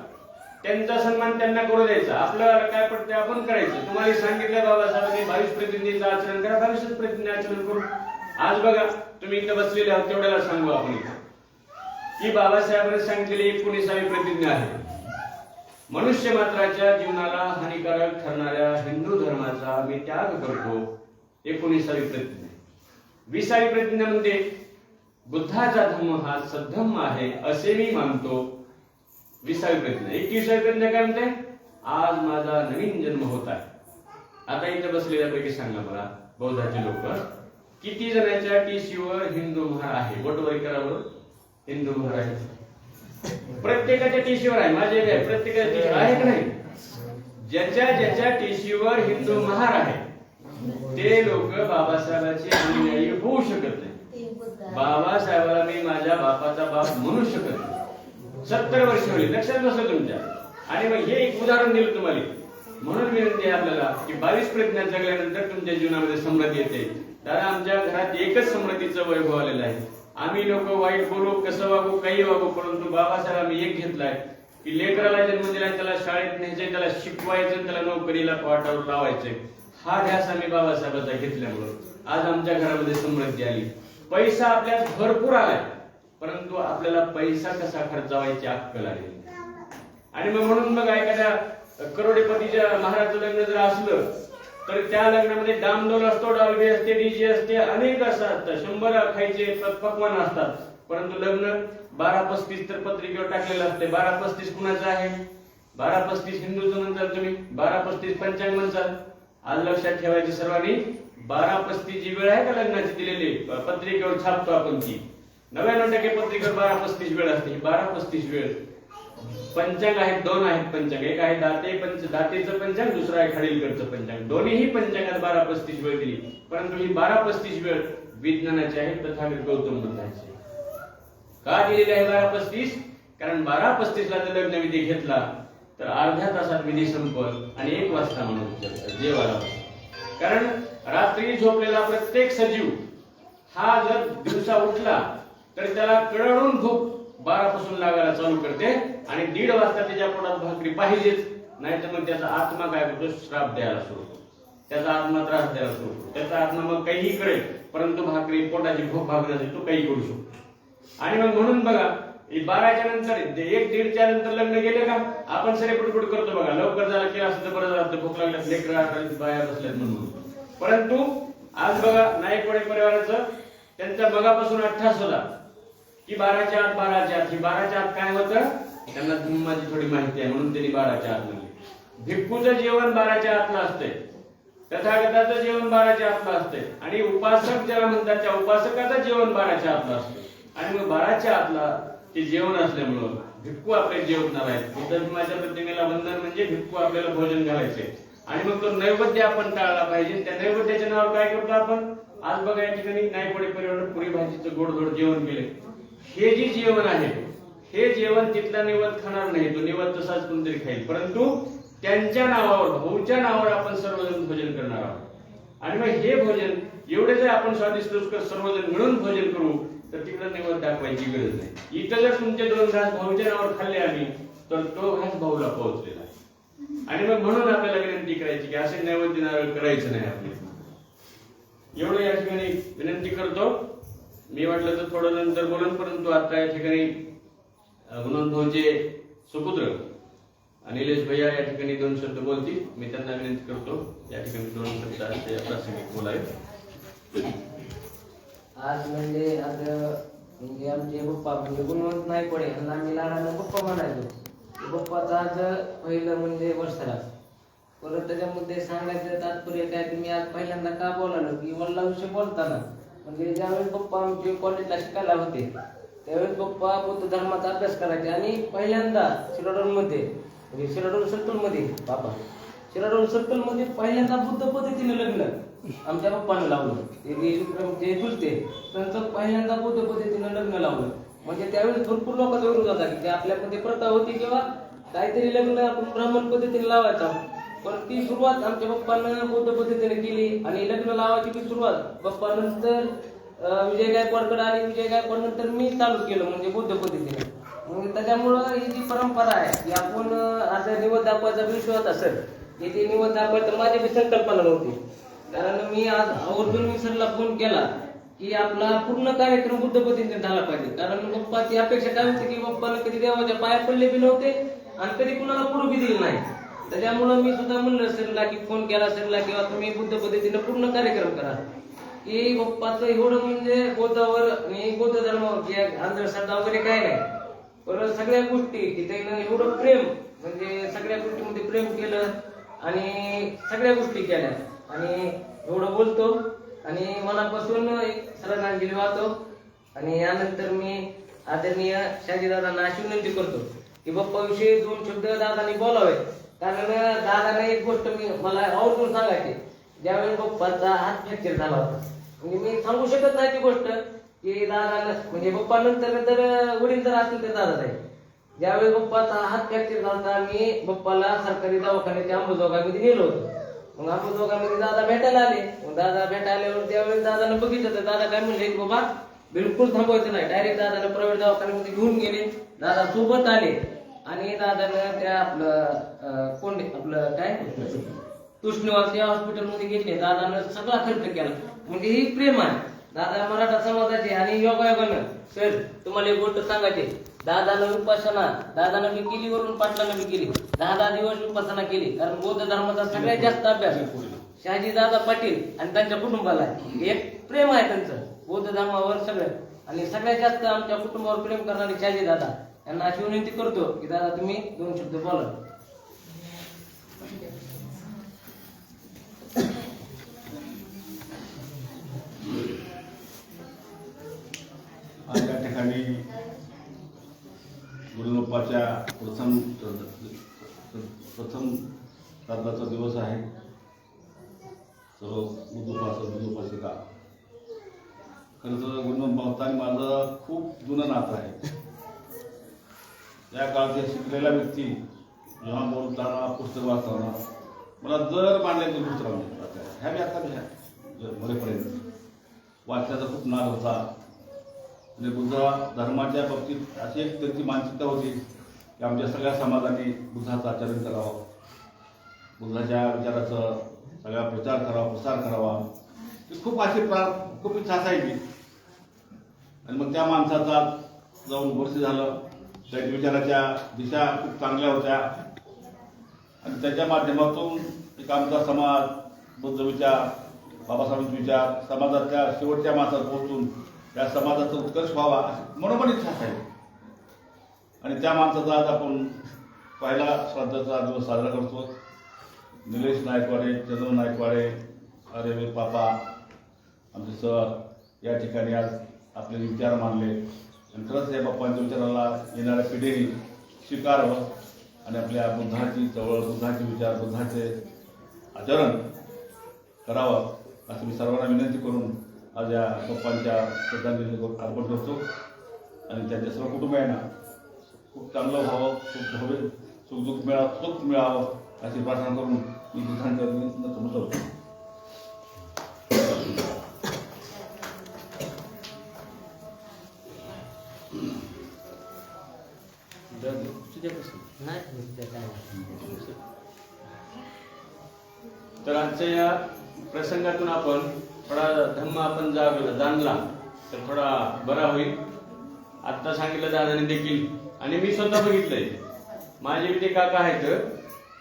त्यांचा सन्मान त्यांना करू द्यायचा. आपल्याला काय पडतंय आपण करायचं. तुम्हाला सांगितलं बाबासाहेबांनी 22 प्रतिज्ञेचं आचरण करा, 22 प्रतिज्ञा आचरण करू. आज बघा तुम्ही इथं बसलेले आहात, तेवढ्याला सांगू आपण की बाबासाहेबांनी सांगितलेली 19वी प्रतिज्ञा आहे, मनुष्य मात्राच्या जीवनाला हानिकारक ठरणाऱ्या हिंदू धर्माचा मी त्याग करतो. 19वी प्रतिज्ञा. 20वी प्रतिज्ञा म्हणते बुद्धाचा धम्म हा सद्धम्म आहे असे मी मानतो. 20वी प्रतिज्ञा. 21वी प्रतिज्ञा काय म्हणते? आज माझा नवीन जन्म होत आहे. आता इथे बसलेल्यापैकी सांगा मला, बौद्धाचे लोक किती जणांच्या टीसीवर हिंदू महार आहे? बोटवर करावर हिंदू महार आहे. प्रत्येकाच्या टीसीवर आहे. माझ्या प्रत्येकाच्या टीसीवर आहे की नाही? ज्याच्या टीसीवर हिंदू महार आहे ते लोक बाबासाहेबांचे अनुयायी होऊ शकत नाही. बाबासाहेबाला मी माझ्या बापाचा बाप म्हणू शकत नाही. 70 वर्ष होईल, लक्षात बसलं तुमच्या. आणि मग हे एक उदाहरण दिलं तुम्हाला. म्हणून विनंती आहे आपल्याला की 22 प्रतिज्ञा जगल्यानंतर तुमच्या जीवनामध्ये समृद्धी येते. दादा आमच्या घरात एकच समृद्धीचं वैभव आलेलं आहे. आम्ही लोक वाईट बोलू, कसं वागू, काही वागू, परंतु बाबासाहेब आम्ही एक घेतलाय की लेकराला जन्म दिला, त्याला शाळेत न्यायचंय, त्याला शिकवायचं, त्याला नोकरीला वाटावर लावायचंय. हा ध्यास आम्ही बाबासाहेबांचा घेतल्यामुळं आज आमच्या घरामध्ये समृद्धी आली. पैसा आपल्यात भरपूर आलाय, परंतु आपल्याला पैसा कसा खर्चावायची अक्कल आली. आणि मग म्हणून बघा एखाद्या करोडपतीच्या महाराजचं लग्न जर असलं तर त्या लग्नामध्ये डामडोल असतो, डॉल्बी असते, डीजे असते, अनेक असतात, 100 खायचे पक्वान असतात. परंतु लग्न 12-35 तर पत्रिकेवर टाकलेलं असते. 12-35 कुणाचं आहे? 12-35 हिंदूचं म्हणतात तुम्ही, 12-35 पंचांग म्हणतात. आज लक्षात ठेवायची सर्वांनी, 12-35 जी वेळ आहे का लग्नाची दिलेली पत्रिकेवर छापतो आपण ती 99% पत्रिकेवर 12-35 वेळ असते. 12-35 वेळ पंचांग आहेत, 2 आहेत पंचांग. एक आहे दातेचं पंचांग, दुसरं आहे खाडीलकरचं पंचांग. दोन्हीही पंचांगात 12-35 वेळ दिली. परंतु ही 12-35 वेळ विज्ञानाची आहे, तथागत गौतम बुद्धाची. का दिलेली आहे 12-35? कारण 12-35 ला जर लग्न विधी घेतला तर अर्ध्या तासात विधी संपल आणि 1 वाजता म्हणून जेवायला. कारण रात्री झोपलेला प्रत्येक सजीव हा जर दिवसा उठला तर त्याला कळवून भूक 12 पासून लागायला चालू करते आणि 1:30 वाजता त्याच्या पोटात भाकरी पाहिजेच. नाही तर मग त्याचा आत्मा काय करतो? श्राप द्यायला सुरू होतो. त्याचा आत्मा त्रास द्यायला सुरू होतो. त्याचा आत्मा मग काहीही करेल, परंतु भाकरी पोटाची भूक भागण्यासाठी तो काही करू शकतो. आणि मग म्हणून बघा 12च्या नंतर 1-1:30च्या नंतर लग्न गेले का आपण सगळे पुटपुट करतो. बघा लवकर झालं की असं तर बरं झालं, भूक लागल्यात, लेकरं बाया बसल्यात म्हणून. परंतु आज बघा नाईकवाडी परिवाराचं त्यांच्या मगापासून 18 होता की 12च्या आत ही 12च्या आत काय होतं? त्यांना धम्माची थोडी माहिती आहे म्हणून त्यांनी 12च्या आत म्हणले. भिक्खूचं जेवण 12च्या आतलं असतंय, तथागताचं जेवण 12च्या आतलं असतंय, आणि उपासक ज्याला म्हणतात त्या उपासकाचं जेवण 12च्या आतलं असतं. आणि मग 12च्या आतला ते जेवण असल्यामुळं भिक्खू आपले जेवणार आहेत. बुद्ध धर्माच्या प्रतिमेला वंदन म्हणजे भिक्खू आपल्याला भोजन घालायचे. आणि मग तो नैवेद्य आपण टाळला पाहिजे. त्या नैवेद्याच्या नावावर काय करतो आपण? आज बघा या ठिकाणी नायपडे परिवार पुरी भाजीचं गोड गोड जेवण केले. हे जे जेवण आहे हे जेवण तिथला निवद खाणार नाही, तो निवद तसाच कोणतरी खाईल, परंतु त्यांच्या नावावर, भाऊच्या नावावर आपण सर्वजण भोजन करणार आहोत. आणि मग हे भोजन एवढे जर आपण स्वादिष्ट रुचकर सर्वजण मिळून भोजन करू तर तिकडे निवद दाखवायची गरज नाही. इथं जर तुमचे 2 घास भाऊच्या नावावर खाल्ले आम्ही तर तो घास भाऊला पोहोचलेला आहे. आणि मग म्हणून आपल्याला विनंती करायची की असे नैवेद्य नारळ करायचं नाही आपल्याला. एवढं या ठिकाणी विनंती करतो. मी वाटलं तर थोडं नंतर बोलून, परंतु आता या ठिकाणी गुणवंत भाऊचे सुपुत्र निलेश भैया या ठिकाणी 2 शब्द बोलतील. मी त्यांना विनंती करतो या ठिकाणी 2 शब्द ते प्रासंगिक बोलावे. आज म्हणजे आमचे पप्पा म्हणजे गुणवंत नाही पडे आणि आम्ही लाडानं पप्पा म्हणायचो. पप्पाचा आज पहिलं म्हणजे वर्षाला. परत त्याच्यामध्ये सांगायचं तात्पर्य काय की मी आज पहिल्यांदा का बोलालो की वडिलांविषयी बोलताना म्हणजे ज्यावेळेस पप्पा आमचे कॉलेजला शिकायला होते त्यावेळेस पप्पा बौद्ध धर्माचा अभ्यास करायचे. आणि पहिल्यांदा शिराडोनमध्ये म्हणजे शिराडोन सर्कलमध्ये शिराडोन सर्कलमध्ये पहिल्यांदा बुद्ध पद्धतीने लग्न आमच्या पप्पानं लावलं. ते चुलते त्यांचं पहिल्यांदा बुद्ध पद्धतीने लग्न लावलं. म्हणजे त्यावेळेस भरपूर लोकांचा विरोध होता की आपल्यामध्ये प्रथा होती किंवा काहीतरी लग्न आपण ब्राह्मण पद्धतीने लावायचा. पण ती सुरुवात आमच्या पप्पानं बौद्ध पद्धतीने केली आणि लग्न लावायची ती सुरुवात पप्पा नंतर विजय गायकवाडकडे आली. विजय गायकवाड नंतर मी चालू केलं म्हणजे बौद्ध पद्धतीने. मग त्याच्यामुळं ही जी परंपरा आहे की आपण आता निवड दाखवायचा विश्वास असेल की ती निवड दाखवायचं माझी बी संकल्पना नव्हती. कारण मी आज आवर्जून मी सरला फोन केला की आपला पूर्ण कार्यक्रम बुद्ध पद्धतीने झाला पाहिजे. कारण पप्पाची अपेक्षा काय होती की पप्पाला कधी देवाच्या पाया पडले बी नव्हते आणि कधी कुणाला पुरू बी दिली नाही. त्याच्यामुळं मी सुद्धा म्हणलं सरला की फोन केला सरला किंवा तुम्ही बुद्ध पद्धतीने पूर्ण कार्यक्रम करा की पप्पाचं एवढं म्हणजे बौद्धावर आणि बौद्ध धर्मावर अंधश्रद्धा वगैरे काय नाही. परत सगळ्या गोष्टी की त्यानं एवढं प्रेम म्हणजे सगळ्या गोष्टीमध्ये प्रेम केलं आणि सगळ्या गोष्टी केल्या आणि एवढं बोलतो आणि मनापासून एक श्रद्धांजली वाहतो. आणि यानंतर मी आदरणीय शहाजीदादांना अशी विनंती करतो की बाप्पाविषयी 2 शब्द दादांनी बोलावे. कारण दादाने एक गोष्ट मला आवर्जून सांगायची. ज्यावेळी बाप्पाचा हात फ्रॅक्चर झाला होता म्हणजे मी सांगू शकत नाही ती गोष्ट की दादा म्हणजे बाप्पा नंतर तर वडील जर असतील तर दादा आहे. ज्यावेळी बाप्पाचा हात फ्रॅक्चर झाला मी बाप्पाला सरकारी दवाखान्याच्या अंबुजोगाईमध्ये नेलो होतो. मग अंबुजोगाईमध्ये दादा भेटायला आले. मग दादा भेटायला आल्यावर त्यावेळेस दादानं बघितलं तर दादा काय म्हणले बाबा बिलकुल थांबवायचं नाही. डायरेक्ट दादानं प्रायव्हेट दवाखान्यामध्ये घेऊन गेले. दादा सोबत आले आणि दादानं त्या आपलं कोण आपलं काय कृष्णवास या हॉस्पिटलमध्ये घेतले. दादानं सगळा खर्च केला. म्हणजे ही प्रेम आहे. दादा मराठा समाजाचे आणि योगायोगानं सर तुम्हाला एक गोष्ट सांगायची. दादानं उपासना दादानं मी केली, वरून पाटलानं मी केली. 10 दिवस उपासना केली. कारण बौद्ध धर्माचा सगळ्यात जास्त अभ्यास शहाजी दादा पाटील आणि त्यांच्या कुटुंबाला एक प्रेम आहे त्यांचं बौद्ध धर्मावर सगळं. आणि सगळ्यात जास्त आमच्या कुटुंबावर प्रेम करणारे शहाजी दादा यांना अशी विनंती करतो की दादा तुम्ही 2 शब्द बोला. आज या ठिकाणी गुरुबाप्पाच्या प्रथम श्राद्धाचा दिवस आहे. सर्व बुद्धोपासिका खरं तर गुरुबाप्पा आणि माझं खूप जुनं नातं आहे. त्या काळात शिकलेल्या व्यक्ती जेव्हा बोलताना पुस्तक वाचताना मला दर मांडण्याची पुस्तक ह्या बी आता घ्या मरेपर्यंत वाचण्याचा खूप नाद होता. म्हणजे बुद्ध धर्माच्या बाबतीत अशी एक त्यांची मानसिकता होती की आमच्या सगळ्या समाजाने बुद्धाचं आचरण करावं, बुद्धाच्या विचाराचं सगळा प्रचार करावा, प्रसार करावा. ती खूप अशी खूप इच्छा असायची. आणि मग त्या माणसाचा जाऊन वर्ष झालं. त्या विचाराच्या दिशा खूप चांगल्या होत्या आणि त्याच्या माध्यमातून एक आमचा समाज बुद्ध विचार, बाबासाहेबांचे विचार समाजातल्या शेवटच्या माणसात पोहोचून त्या समाजाचा उत्कर्ष व्हावा अशी मनोमन इच्छा असायची. आणि त्या माणसाचा आज आपण पहिला श्राद्धाचा दिवस साजरा करतो. निलेश नायकवाडे, चंद्र नायकवाडे, अरे पापा, आमचे सर या ठिकाणी आज आपले विचार मांडले आणि खरंच या बाप्पांच्या विचाराला येणाऱ्या पिढीने स्वीकारावं आणि आपल्या बुद्धाची चळवळ, बुद्धाचे विचार, बुद्धाचे आचरण करावं असं मी सर्वांना विनंती करून आज या बाप्पांच्या श्रद्धांजली अर्पण करतो आणि त्यांच्या सर्व कुटुंबियांना खूप चांगलं व्हावं, सुख मिळावं अशी प्रार्थना करून मी बुद्धांच्या समजतो. तर आजच्या या प्रसंगातून आपण थोडा धम्म आपण जाणला तर थोडा बरा होईल. आता सांगितलं दादाने देखील आणि मी स्वतः बघितलंय. माझे ते काका आहेत,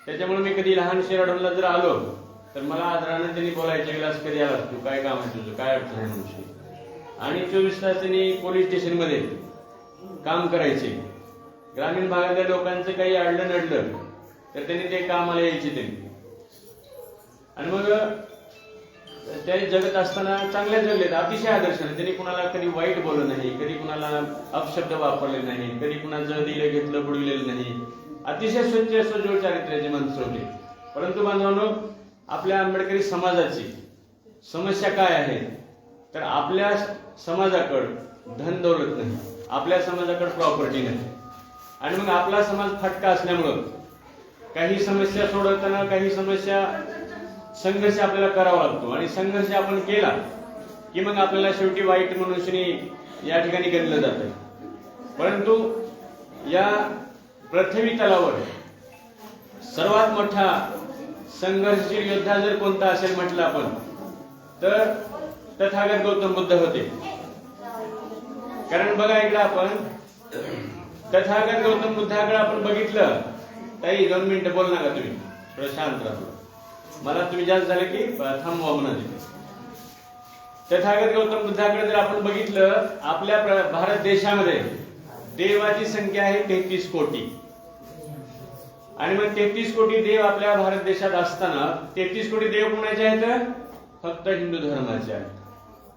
त्याच्यामुळे मी कधी लहान शिराडूनला जर आलो तर मला आदराने त्यांनी बोलायचे, क्लास कधी आलास तू, काय काम आहे तुझं, काय अडचण आहे म्हणून. आणि 24 तास त्यांनी पोलीस स्टेशन मध्ये काम करायचे. ग्रामीण भागातल्या लोकांचं काही अडलं नडलं तर त्यांनी ते कामाला यायचे त्यांनी. आणि मग ते जगत असताना चांगल्या जगलेत, अतिशय आदर्शाने. त्यांनी कुणाला कधी वाईट बोललं नाही, कधी कुणाला अपशब्द वापरले नाही, कधी कुणाचं दिलं घेतलं बुडविलेलं नाही. अतिशय स्वच्छ सजोड चारित्र्याचे माणसं होते. परंतु बांधवांनो, आपल्या आंबेडकरी समाजाची समस्या काय आहे तर आपल्या समाजाकडे धन दौलत नाही, आपल्या समाजाकडे प्रॉपर्टी नाही. आणि मग आपला समाज फटका असल्यामुळं काही समस्या सोडवताना काही समस्या संघर्ष आपल्याला करावा लागतो. आणि संघर्ष आपण केला की मग आपल्याला शेवटी वाईट मनुष्याने या ठिकाणी गणलं जातं. परंतु या पृथ्वी तलावर सर्वात मोठा संघर्षशील योद्धा जर कोणता असेल म्हटलं आपण तर तथागत गौतम बुद्ध होते. कारण बघा इकडे आपण तथागत गौतम बुद्धाकडे आपण बघितलं. ताई 2 मिनिटं बोल नका तुम्ही, थोडं शांत राहा. मला तुम्ही जास्त झाले की थांबवा म्हणा. तथागत गौतम बुद्धाकडे जर आपण बघितलं, आपल्या भारत देशामध्ये देवाची संख्या आहे 33 कोटी. आणि मग 33 कोटी देव आपल्या भारत देशात असताना 33 कोटी देव कोणाचे आहेत? फक्त हिंदू धर्माचे आहेत.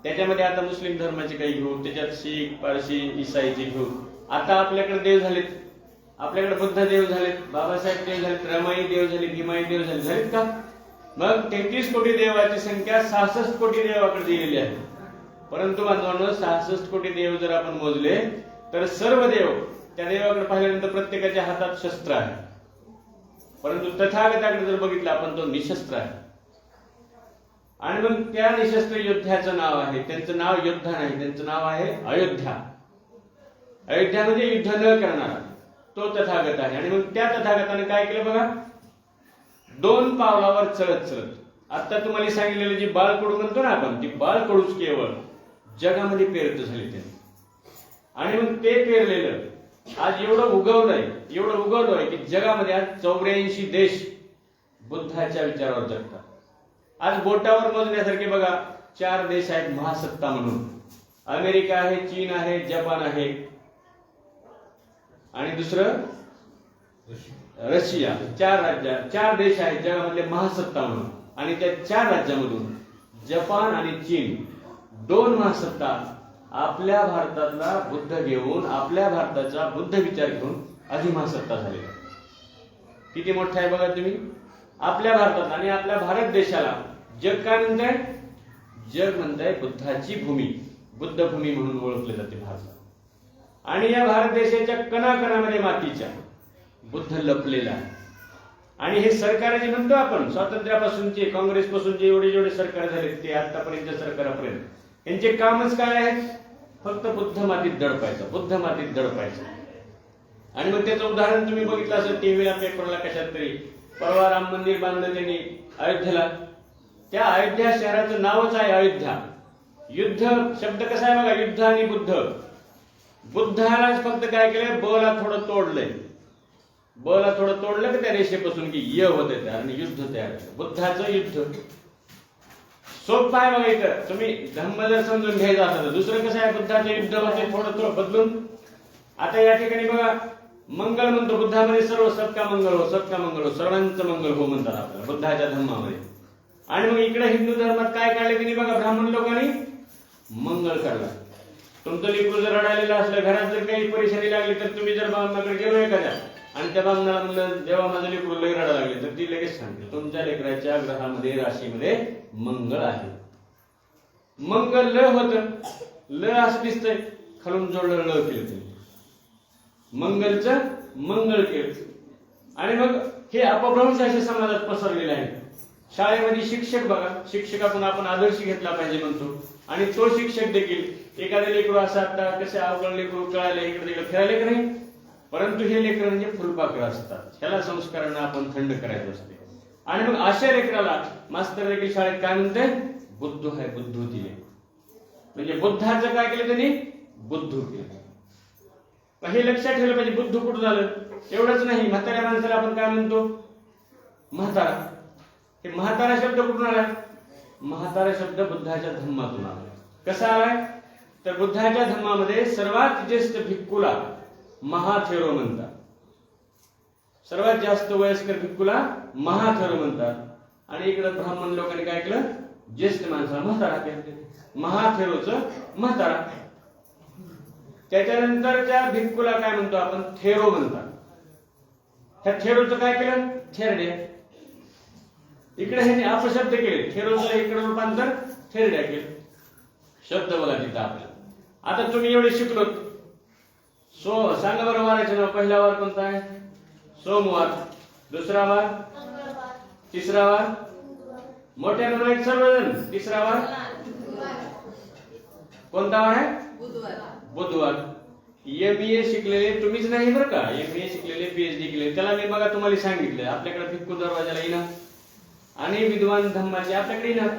त्याच्यामध्ये आता मुस्लिम धर्माचे काही घेऊ, त्याच्यात शीख, पारशी, ईसाईचे घेऊ. आता आपल्याकडे देव झालेत, आपल्याकडे बुद्ध देव झालेत, बाबासाहेब देव झालेत, रमाई देव झाले, भीमाई देव झालेत का? मग 33 कोटी देवाची संख्या 66 कोटी देवाकडे दिलेली आहे. परंतु बांधवांनो, 66 कोटी देव जर आपण मोजले तर सर्व देव त्या देवाकडे पाहिल्यानंतर प्रत्येकाच्या हातात शस्त्र आहे. परंतु तथागताकडे जर बघितलं आपण तो निशस्त्र आहे. आणि मग त्या निशस्त्र योद्ध्याचं नाव आहे, त्यांचं नाव योद्धा नाही, त्यांचं नाव आहे अयोध्या. अयोध्या म्हणजे युद्ध न करणारा तो तथागत आहे. आणि मग त्या तथागताने काय केलं बघा, 2 पावलावर चढत चढत आता तुम्हाला सांगितलेलं जी बाळकडू म्हणतो ना आपण, ती बाळकडूच केवळ जगामध्ये पेरत झाली त्यांनी. आणि मग ते पेरलेलं आज एवढं उगवलंय की जगामध्ये आज 84 देश बुद्धाच्या विचारावर जगतात. आज बोटावर मोजण्यासारखे बघा 4 देश आहेत महासत्ता म्हणून. अमेरिका आहे, चीन आहे, जपान आहे आणि दुसरं रशिया. 4 देश आहेत जगामधले महासत्ता म्हणून. आणि त्या 4 राज्यामधून जपान आणि चीन 2 महासत्ता आपल्या भारतातला बुद्ध घेऊन, आपल्या भारताचा बुद्ध विचार घेऊन अधिमहासत्ता झालेला. किती मोठा आहे बघा तुम्ही. आपल्या भारतात आणि आपल्या भारत देशाला जग काय म्हणताय? जग म्हणताय बुद्धाची भूमी, बुद्ध भूमी म्हणून ओळखले जाते भारत. आणि या भारत देशाच्या कणाकणामध्ये मातीच्या बुद्ध लपलेला आहे. आणि हे सरकार जे म्हणतो आपण स्वातंत्र्यापासूनचे, काँग्रेस पासूनचे जेवढे सरकार झाले ते आतापर्यंत सरकारापर्यंत यांचे कामच काय आहे? फक्त बुद्ध मातीत दडपायचं, बुद्ध मातीत दडपायचं. आणि मग त्याचं उदाहरण तुम्ही बघितलं असेल टीव्हीला, पेपरला, कशात तरी. परवा राम मंदिर बांधलं त्यांनी अयोध्येला. त्या अयोध्या शहराचं नावच आहे अयोध्या. युद्ध शब्द कसा आहे बघा, युद्ध आणि बुद्ध. बुद्धालाच फक्त काय केलंय, बला थोडं तोडलंय. बला थोडं तोडलं की त्या रेषेपासून की य होते तयार आणि युद्ध तयार. बुद्धाचं युद्ध सोपं आहे बघा. इथं तुम्ही धम्म जर समजून घ्यायचं असेल तर दुसरं कसं आहे, बुद्धाचं युद्ध होते थोडं बदलून. आता या ठिकाणी बघा मंगल म्हणतो बुद्धामध्ये सर्व सबका मंगल हो, सबका मंगल हो, सर्वांचं मंगल हो म्हणतात आपल्याला बुद्धाच्या धर्मामध्ये. आणि मग इकडे हिंदू धर्मात काय काढले त्यांनी बघा, ब्राह्मण लोकांनी मंगळ काढला. तुमचं लेकरू जर रडायलेलं असलं, घरात जर काही परेशानी लागली तर तुम्ही जर बामणाकडे गेलो एखाद्या आणि त्या बामणाला म्हणलं जेव्हा माझं लेकरू लय रडायला लागले तर ती लगेच सांगते तुमच्या लेकराच्या ग्रहामध्ये राशीमध्ये मंगळ आहे. मंगळ ल होत, ल असं दिसतंय, खालून जोडलं ल केलं तुम्ही, मंगलचं मंगळ केलं. आणि मग हे अपभ्रंश अशा समाजात पसरलेले आहे. शाळेमध्ये शिक्षक बघा, शिक्षकातून आपण आदर्श घेतला पाहिजे म्हणतो, आणि तो शिक्षक देखील एखाद्या लेकरू असं आता कसे अवघड लेकरू कळाले इकडे तिकडे फिरायले की नाही, परंतु हे लेकर म्हणजे फुलपाखरं असतात, ह्याला संस्कारांना आपण थंड करायचं असते. आणि मग अशा लेकराला मास्तर देखील शाळेत काय म्हणते, बुद्धू आहे, बुद्धू दिले, म्हणजे बुद्धाचं काय केलं त्यांनी, बुद्धू केलं. हे लक्षात ठेवलं पाहिजे. बुद्धू कुठं झालं एवढंच नाही, म्हाताऱ्या माणसाला आपण काय म्हणतो, म्हातारा. हे म्हातारा शब्द कुठून आलाय, म्हातारा शब्द बुद्धाच्या धम्मातून आलाय. कसा आलाय तर बुद्धाच्या धम्मामध्ये सर्वात ज्येष्ठ भिक्खूला महाथेरो म्हणतात, सर्वात जास्त वयस्कर भिक्खूला महाथेरो म्हणतात. आणि इकडे ब्राह्मण लोकांनी काय केलं, ज्येष्ठ माणसाला म्हातारा केलं, महाथेरोचं म्हातारा. त्याच्यानंतरच्या भिक्खूला काय म्हणतो आपण, थेरो म्हणतात. ह्या थेरोचं काय केलं, थेरड्या. इकडे ह्याने अपशब्द केले, थेरोचं इकडे रूपांतर थेरड्या केलं. शब्द बघा तिथं आपल्याला. आता तुम्ही एवढे शिकलोत, सांगा बरं वाराचे नाव. पहिला वार कोणता आहे, सोमवार. दुसरा वार, तिसरा वार, मोठ्यानं म्हणायचं सर्वजण. तिसरा वार कोणता वार आहे, बुधवार. MBA शिकलेले तुम्हीच नाही बरं का, MBA शिकलेले, PhD केले, त्याला मी बघा तुम्हाला सांगितलं आपल्याकडे भिक्खू दरवाजाला येणार आणि विद्वान धम्माचे आपल्याकडे येणार.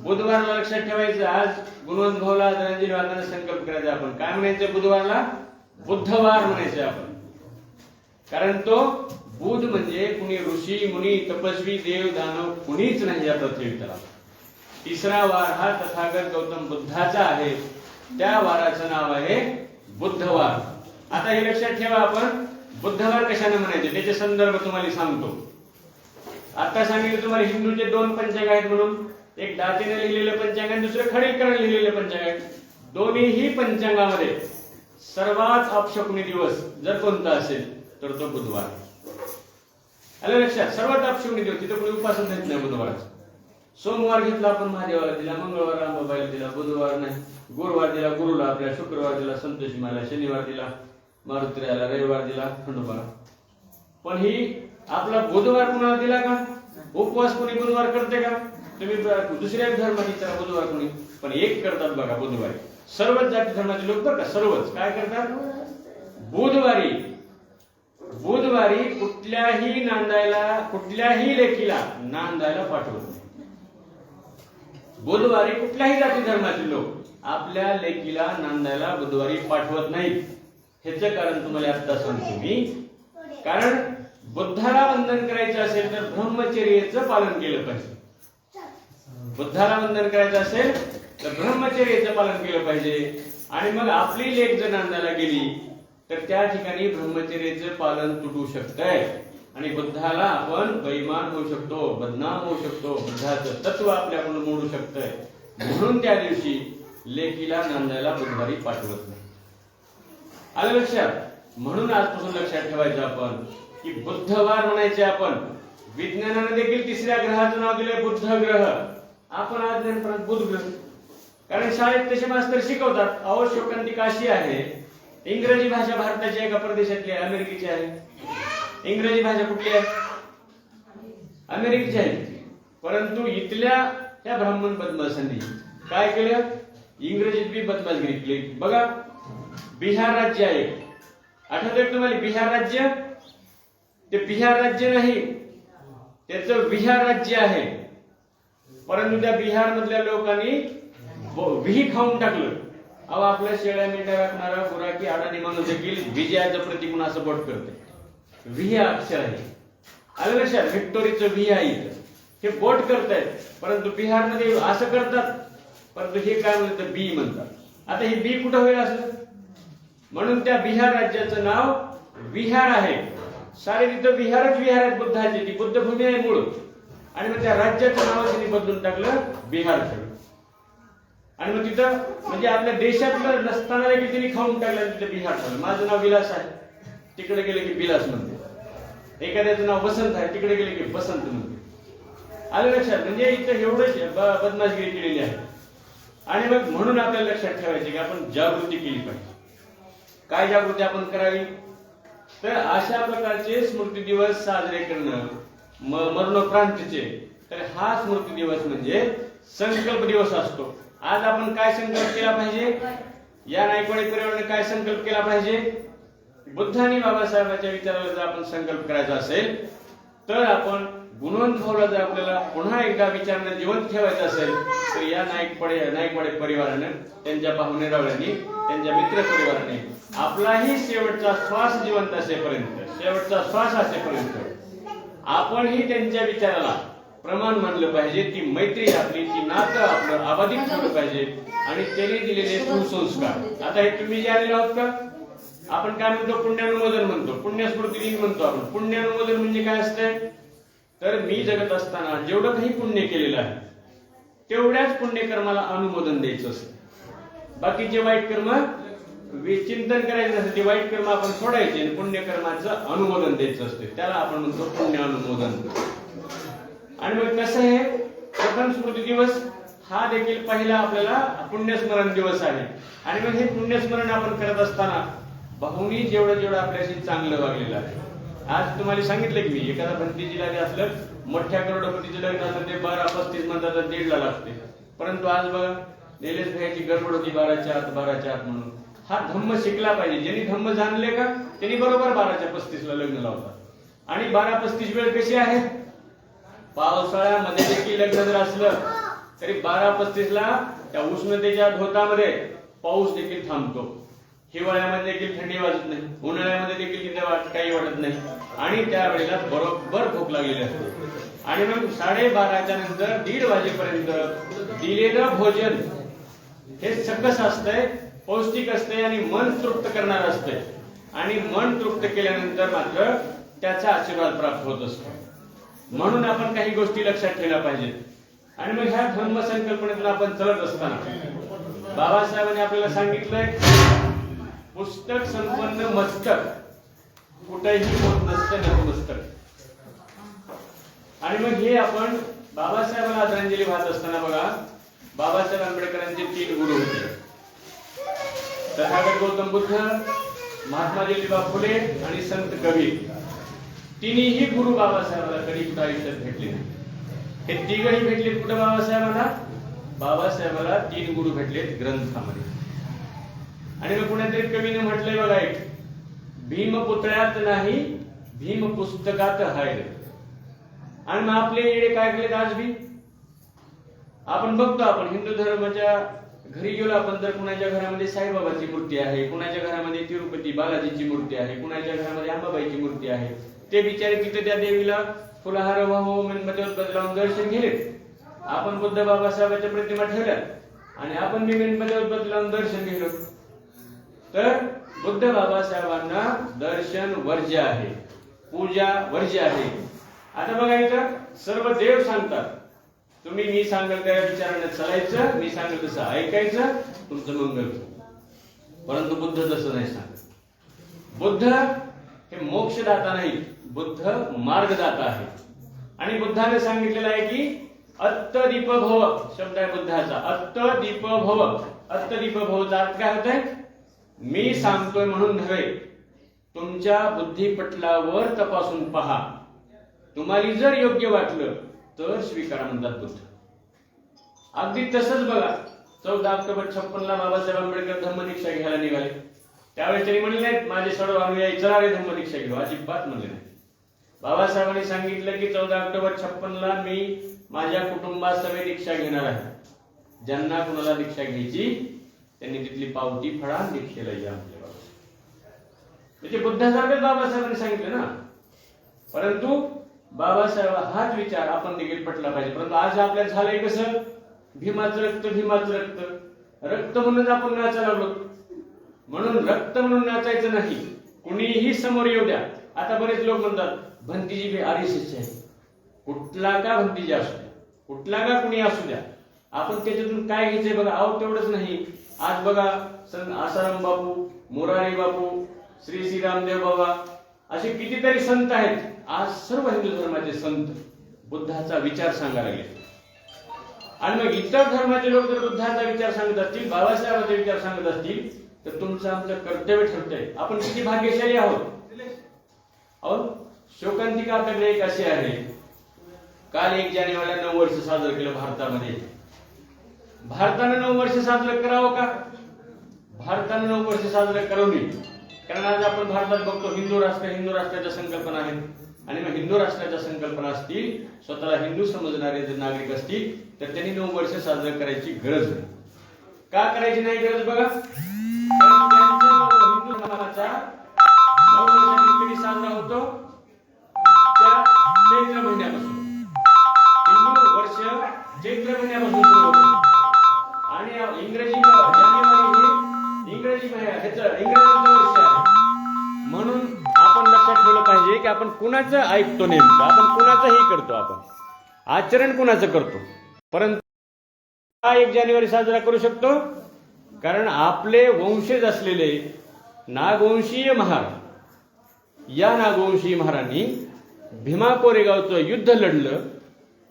बुधवारला लक्षात ठेवायचं. आज गुणवंत भाऊला धनंजय वादनाचा संकल्प करायचा. आपण काय म्हणायचं बुधवारला, बुद्धवार म्हणायचं आपण. कारण तो बुध म्हणजे कुणी ऋषी मुनी तपस्वी देव दानव कुणीच नाही या पृथ्वीतला. तिसरा वार हा तथागत गौतम बुद्धाचा आहे, त्या वाराचं नाव आहे बुद्धवार. आता हे लक्षात ठेवा, आपण बुद्धवार कशाने म्हणायचे त्याचे संदर्भ तुम्हाला सांगतो. आता सांगितलं तुम्हाला हिंदूचे 2 पंचांग आहेत म्हणून, एक दातीने लिहिलेलं पंचांग आणि दुसरं खडीलकरांनी लिहिलेलं पंचांग आहे. दोन्हीही पंचांगामध्ये सर्वात अपशकुनी दिवस जर कोणता असेल तर तो बुधवार. आलं लक्षात, सर्वात अपशकुनी दिवस, तिथं कोणी उपासन देत नाही बुधवाराचं. सोमवार घेतला आपण महादेवाला दिला, मंगळवार रामबाबाला दिला, बुधवार नाही, गुरुवार दिला गुरुला आपल्या, शुक्रवार दिला संतोषी माला, शनिवार दिला मारुतीला, रविवार दिला खंडोबाला. पण ही आपला बुधवार कुणाला दिला का, उपवास कोणी बुधवार करते का, तुम्ही दुसऱ्या धर्माची विचारा बुधवार कोणी, पण एक करतात बघा बुधवारी. सर्वच जाती धर्माचे लोक बरं का, सर्वच काय करतात, बुधवारी. बुधवारी कुठल्याही नांदायला, कुठल्याही लेकीला नांदायला पाठवत नाही. बुधवारी कुठल्याही जाती धर्माचे लोक आपल्या लेकीला नांदायला बुधवारी पाठवत नाहीत. ह्याचं कारण तुम्हाला आता सांगतो मी. कारण बुद्धाला वंदन करायचं असेल तर ब्रह्मचर्याचं पालन केलं पाहिजे. बुद्धाला वंदन करायचं असेल तर ब्रह्मचर्याचं पालन केलं पाहिजे. आणि मग आपली लेक जर नांदायला गेली तर त्या ठिकाणी ब्रह्मचर्याचं पालन तुटू शकतंय आणि बुद्धाला आपण बेईमान होऊ शकतो, बदनाम होऊ शकतो, बुद्धाचं तत्व आपल्याकडून मोडू शकतंय. म्हणून त्या दिवशी लेकीला नांदायला बुधवारी पाठवत नाही. आलं लक्षात. म्हणून आजपासून लक्षात ठेवायचं आपण की बुद्धवार म्हणायचे. आपण विज्ञानाने देखील तिसऱ्या ग्रहाचं नाव दिलंय बुध ग्रह. आपण आज ज्ञानपणात बुध ग्रह, कारण शाळेत तसे मास्तर शिकवतात. अहो शोकांतिका अशी आहे, इंग्रजी भाषा भारताच्या एका प्रदेशातली आहे, अमेरिकेची आहे. इंग्रजी भाषा कुठली आहे, अमेरिकेची आहे. परंतु इथल्या त्या ब्राह्मण बदमाशांनी काय केलं, इंग्रजीत बी बदमाशगिरी केली. बघा बिहार राज्य आहे, आठवतंय तुम्हाला बिहार राज्य, ते बिहार राज्य नाही, त्याचं बिहार राज्य आहे. परंतु त्या बिहार मधल्या लोकांनी विही खाऊन टाकलं. अहो आपल्या शेळ्या मेंढ्या राखणारा गुराकी अडाणी माणूस देखील विजयाचं प्रतिकून असं बोट करते. विही अक्षर आहे, आलं लक्षात, व्हिक्टोरीचं विही आहे इथं, हे बोट करतायत. परंतु बिहारमध्ये असं करतात, परंतु हे काय म्हणतात, बी म्हणतात. आता हे बी कुठं होईल असं, म्हणून त्या बिहार राज्याचं नाव विहार आहे, सारे तिथं विहारच विहार आहेत बुद्धाचे, ती बुद्धभूमी आहे मूळ. आणि मग त्या राज्याचं नाव त्यांनी बदलून टाकलं बिहार ठेवलं. आणि मग तिथं म्हणजे आपल्या देशातलं नसताना देखील त्यांनी खाऊन टाकलं, तिथं बिहार ठेवलं. माझं नाव विलास आहे, तिकडे गेले की बिलास म्हणते. एखाद्याचं नाव वसंत आहे, तिकडे गेले की बसंत म्हणते. आलं लक्षात? म्हणजे इथं एवढंच बदमाशगिरी केलेली आहे. आणि मग म्हणून आपल्याला लक्षात ठेवायचे की आपण जागृती केली पाहिजे. काय जागृती आपण करावी? तर अशा प्रकारचे स्मृती दिवस साजरे करणं, मरणोपरांतचे, तर हा स्मृती दिवस म्हणजे संकल्प दिवस असतो. आज आपण काय संकल्प केला पाहिजे? या नायकवाडी परिवाराने काय संकल्प केला पाहिजे? बुद्ध आणि बाबासाहेबांच्या विचाराला जर आपण संकल्प करायचा असेल तर आपण गुणवंत भाऊला जर आपल्याला पुन्हा एकदा विचारांना जिवंत ठेवायचं असेल तर या नायकवाडी परिवारानं, त्यांच्या पाहुणे रावळ्यांनी, त्यांच्या मित्र परिवाराने आपलाही शेवटचा श्वास जिवंत असेपर्यंत, शेवटचा श्वास असेपर्यंत आपणही त्यांच्या विचाराला प्रमाण मानलं पाहिजे. ती मैत्री आपली, ती नातं आपलं अबाधित ठेवलं पाहिजे. आणि त्यांनी दिलेले सुसंस्कार, आता हे तुम्ही जे आलेले आहोत का, आपण काय म्हणतो? पुण्यानुमोदन म्हणतो, पुण्यस्मृती दिन म्हणतो आपण. पुण्यानुमोदन म्हणजे काय असतंय? तर मी जगत असताना जेवढं काही पुण्य केलेलं आहे तेवढ्याच पुण्यकर्माला अनुमोदन द्यायचं असतं. बाकीचे वाईट कर्म चिंतन करायचं नसतं, ते वाईट कर्म आपण सोडायचे आणि पुण्यकर्माचं अनुमोदन द्यायचं असते. त्याला आपण म्हणतो पुण्य अनुमोदन. आणि मग कसं आहे, प्रथम स्मृती दिवस हा देखील पहिला आपल्याला पुण्यस्मरण दिवस आहे. आणि मग हे पुण्यस्मरण आपण करत असताना भाऊनी जेवढं जेवढं आपल्याशी चांगलं वागलेलं आहे. आज तुम्हाला सांगितलं की मी, एखादा भंतीजी लागे असलं, मोठ्या करोडपतीचं लग्न असलं ते 12-35 म्हणतात, 1.5 लाख लागते. परंतु आज बघा, निलेश भाईची गडबड होती 12च्या आत म्हणून. हा धम्म शिकला पाहिजे. ज्यांनी धम्म जाणले का त्यांनी बरोबर 12:35 लग्न लावतात. आणि 12:35 वेळ कशी आहे? पावसाळ्यामध्ये देखील लग्न जर असलं तरी 12:35 त्या उष्णतेच्या धोतामध्ये पाऊस देखील थांबतो. हिवाळ्यामध्ये देखील थंडी वाजत नाही, उन्हाळ्यामध्ये देखील तिथे काही वाटत नाही. आणि त्यावेळेला बरोबर भूक लागलेली असते. आणि मग 12:30च्या नंतर 1:30 वाजेपर्यंत दिलेलं भोजन हे सकस असतंय, पौष्टिक असतंय आणि मन तृप्त करणार असतंय. आणि मन तृप्त केल्यानंतर मात्र त्याचा आशीर्वाद प्राप्त होत असतो. म्हणून आपण काही गोष्टी लक्षात ठेवल्या पाहिजेत. आणि मग ह्या धर्म संकल्पनेतून आपण चलत असताना बाबासाहेबांनी आपल्याला सांगितलंय, पुस्तक संपन्न मस्तक कुठेही होत नसतं नतमस्तक. आणि मग हे आपण बाबासाहेबांना आदरांजली वाहत असताना बघा, बाबासाहेब आंबेडकरांचे 3 गुरु होते. तथागत गौतम बुद्ध, महात्मा ज्योतिबा फुले आणि संत कबीर. तिन्ही गुरु बाबासाहेबांना कधी कुठं आयुष्यात भेटले नाही. हे तिघही भेटले कुठं बाबासाहेबांना? बाबासाहेबांना 3 गुरु भेटलेत ग्रंथामध्ये. आणि मग कुणीतरी कवीने म्हटलंय बघा, एक भीम पुतळ्यात नाही भीम पुस्तकात हाय. आणि मग आपले येडे काय केलेत आज बी? आपण बघतो, आपण हिंदू धर्माच्या घरी गेलो आपण तर कुणाच्या घरामध्ये साईबाबाची मूर्ती आहे, कुणाच्या घरामध्ये तिरुपती बालाजीची मूर्ती आहे, कुणाच्या घरामध्ये अंबाबाईची मूर्ती आहे. ते बिचारे तिथे त्या देवीला फुलहार वाहून मेणबत्त्या बदलावून दर्शन घेतले. आपण बुद्ध बाबासाहेबांच्या प्रतिमा ठेवल्या आणि आपण मेणबत्त्या बदलावून दर्शन घेलो. तर बुद्ध बाबासाहेबांना दर्शन वर्ज्य आहे, पूजा वर्ज्य आहे. आता बघा, इथं सर्व देव सांगतात तुम्ही मी सांगेल त्या विचाराने चालायचं, मी सांगेल तसं ऐकायचं, तुमचं मंगल. परंतु बुद्ध तसं नाही सांगत. बुद्ध हे मोक्षदाता नाही, बुद्ध मार्गदाता आहे. आणि बुद्धाने सांगितलेलं आहे की अत्तदीप भव शब्द आहे बुद्धाचा. अत्तदीप भव, अत्तदीप भवचा अर्थ काय होतंय? मी सांगतोय म्हणून नव्हे, तुमच्या बुद्धिपटलावर तपासून पहा, तुम्हाला जर योग्य वाटलं तर स्वीकारा म्हणतात बुद्ध. अगदी तसंच बघा, 14 ऑक्टोबर 56 बाबासाहेब आंबेडकर धम्मदीक्षा घ्यायला निघाले. त्यावेळेस त्यांनी म्हणले नाहीत माझे सर्व अनुयायी चला रे धम्मदीक्षा घेऊ, अजिबात म्हणले नाही. बाबासाहेबांनी सांगितलं की 14 ऑक्टोबर 56 मी माझ्या कुटुंबासह दीक्षा घेणार आहे. ज्यांना कुणाला दीक्षा घ्यायची त्यांनी तिथली पावती फळा, दीक्षेला या आपल्या बाबा. म्हणजे बुद्धासारखंच बाबासाहेबांनी सांगितलं ना. परंतु बाबासाहेब हाच विचार आपण देखील पटला पाहिजे. परंतु आज आपल्याला झालंय कसं? भीमाचं रक्त, भीमाचं रक्त, रक्त म्हणून आपण नाचायला लागलो. म्हणून रक्त म्हणून नाचायचं नाही, कुणीही समोर येऊ द्या. आता बरेच लोक म्हणतात भंतीजी बी RSS आहे. कुठला का भंतीजी असू द्या, कुठला का कुणी असू द्या, आपण त्याच्यातून काय घ्यायचंय बघा. अहो तेवढंच नाही, आज बघा संत आसाराम बापू, मोरारी बापू, श्री रामदेव बाबा असे कितीतरी संत आहेत. आज सर्व हिंदू धर्माचे संत बुद्धाचा विचार सांगायला लागले. आणि मग इतर धर्माचे लोक जर बुद्धाचा विचार सांगत असतील, बाबासाहेबांचा विचार सांगत असतील, तर तुमचं आमचं कर्तव्य ठरतंय. आपण किती भाग्यशाली आहोत. अहो शोकांतिका आपल्याकडे एक अशी आहे, काल 1 जानेवारीला 9 वर्ष साजरं केलं भारतामध्ये. भारतानं 9 वर्ष साजरं करावं का? भारतानं 9 वर्ष साजरं करू नये. कारण आज आपण भारतात बघतो हिंदू राष्ट्राच्या संकल्पना आहेत. आणि मग हिंदू राष्ट्राच्या संकल्पना असतील, स्वतःला हिंदू समजणारे जर नागरिक असतील, तर त्यांनी 9 वर्ष साजरं करायची गरज नाही. का करायची नाही गरज बघा? कारण त्यांचा हिंदू धर्माचा 9 वर्षांनी कधी साजरा होतो? त्या चैत्र महिन्यापासून. हिंदू वर्ष चैत्र महिन्यापासून सुरू होतं. आणि इंग्रजी जानेवारी हे इंग्रजांचं वर्ष आहे. म्हणून आपण लक्षात ठेवलं पाहिजे की आपण कुणाचं ऐकतो, नेमकं आपण कुणाचंही करतो, आपण आचरण कुणाचं करतो. परंतु 1 जानेवारी साजरा करू शकतो कारण आपले वंशज असलेले नागवंशीय महार, या नागवंशीय महारांनी भीमा कोरेगावचं युद्ध लढलं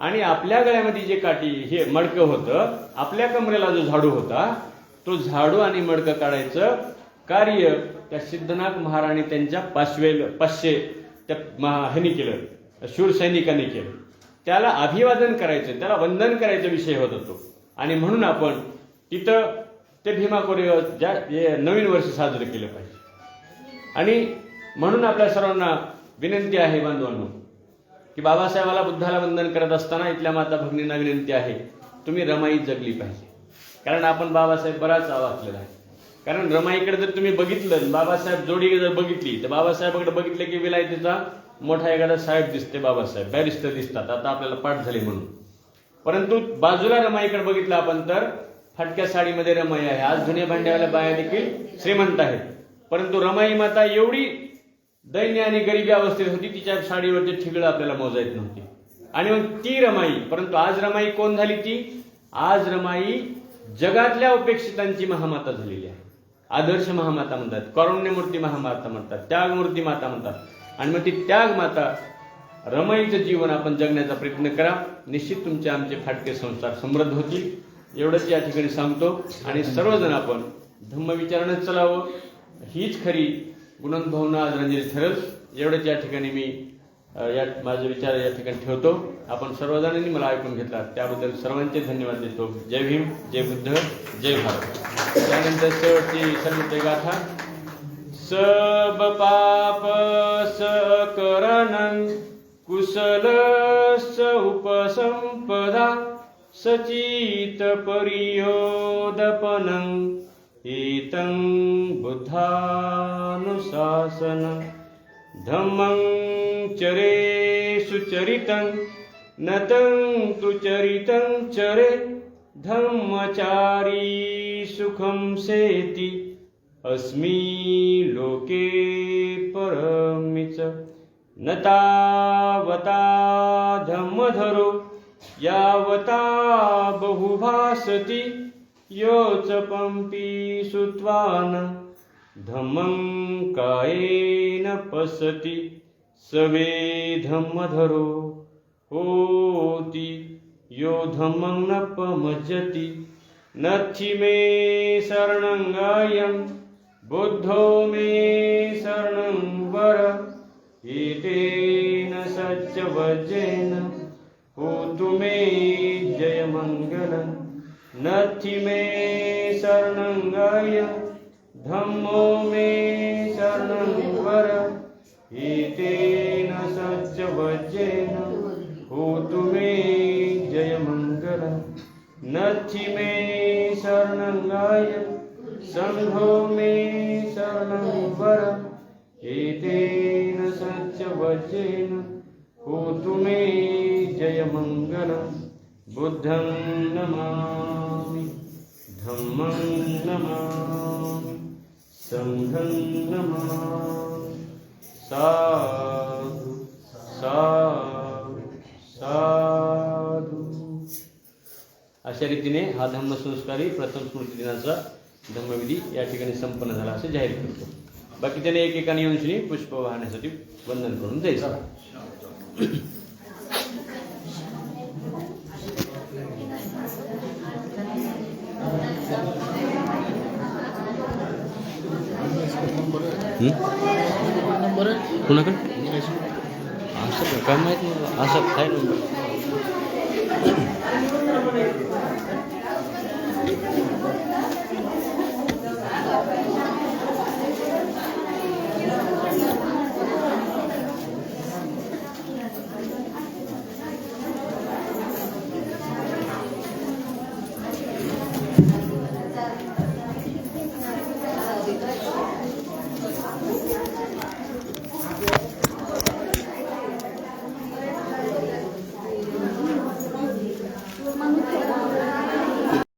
आणि आपल्या गळ्यामध्ये जे काठी हे मडकं होतं, आपल्या कमरेला जो झाडू होता, तो झाडू आणि मडकं काढायचं कार्य त्या सिद्धनाथ महाराणी त्यांच्या 500 त्या ह्यांनी केलं, शूर सैनिकांनी केलं. त्याला अभिवादन करायचं, त्याला वंदन करायचा विषय होता तो. आणि म्हणून आपण तिथं ते भीमा कोरेगाव नवीन वर्ष साजरं केलं पाहिजे. आणि म्हणून आपल्या सर्वांना विनंती आहे बांधवांनो, की बाबासाहेबाला बुद्धाला वंदन करत असताना इथल्या माता भगिनींना विनंती आहे, तुम्ही रमाई जगली पाहिजे. कारण आपण बाबासाहेब बराच वाचलेला आहे. कारण रमाईकडे जर तुम्ही बघितलं, बाबासाहेब जोडी जर बघितली, तर बाबासाहेबाकडे बघितलं की विलायतीचा मोठा एखादा साहेब दिसते, बाबासाहेब बॅरिस्टर दिसतात, आता आपल्याला पाठ झाले म्हणून. परंतु बाजूला रमाईकडे बघितलं आपण तर फाटक्या साडीमध्ये रमाई आहे. आज जुन्या भांड्यावाल्या बाया देखील श्रीमंत आहेत, परंतु रमाई माता एवढी दैन्य आणि गरिबी अवस्थेत होती, तिच्या साडीवरचे ठिगळं आपल्याला मोजा येत नव्हती. आणि मग ती रमाई, परंतु आज रमाई कोण झाली? ती आज रमाई जगातल्या उपेक्षितांची महामाता झालेली आहे. आदर्श महामाता म्हणतात, कारुण्यमूर्ती महामाता म्हणतात, त्यागमूर्ती माता म्हणतात. आणि मग ती त्याग माता रमाईचं जीवन आपण जगण्याचा प्रयत्न करा. निश्चित तुमचे आमचे फाटके संसार समृद्ध होतील, एवढंच या ठिकाणी सांगतो. आणि सर्वजण आपण धम्मविचारानेच चालावं, हीच खरी गुणवंतभावना आदरांजली ठरेल. एवढंच या ठिकाणी मी माझे विचार या ठिकाणी ठेवतो. आपण सर्वजणांनी मला ऐकून घेतला त्याबद्दल सर्वांचे धन्यवाद देतो. जय भीम, जय बुद्ध, जय भारत. त्यानंतर शेवटची सर्वते गाथा. सब पाप सकरणं कुशल स उपसंपदा सचित परियोदपनं एतं बुद्धानुशासनं धम्मं चरे सुचरितं नतं तु चरितं चरे धम्मचारी सुखं सेति अस्मि लोके परमिच न तावता धम्मधरो यावता बहुभासति योच पंपी सुत्वान धम्मं कायेन पश्यति सवे धम्मधरो होति यो धम्मं न पमज्जति नत्थि मे शरणं अयं बुद्धो मे शरणं वर एतेन सत्यवचेन होतु मे जयमङ्गलं नत्थि मे शरणं अयं धम्मो मे शरणं वर एतेन सत्यवचेन होतु मे जयमङ्गलं नत्थि मे शरणं अयं संघो मे शरणं वर एतेन सत्यवचेन होतु मे जयमङ्गलं बुद्धं नमामि धम्मं नमामि संघं नमामि साधु साधु साधु. अशा रीतीने हा धम्मसंस्कारी प्रथम स्मृती दिनाचा धम्मविधी या ठिकाणी संपन्न झाला असे जाहीर करतो. बाकी त्याने एकेकाने येऊन श्री पुष्प वाहण्यासाठी वंदन करून जायचं. कुणाकडे असं काय माहित नाही, असं काय नंबर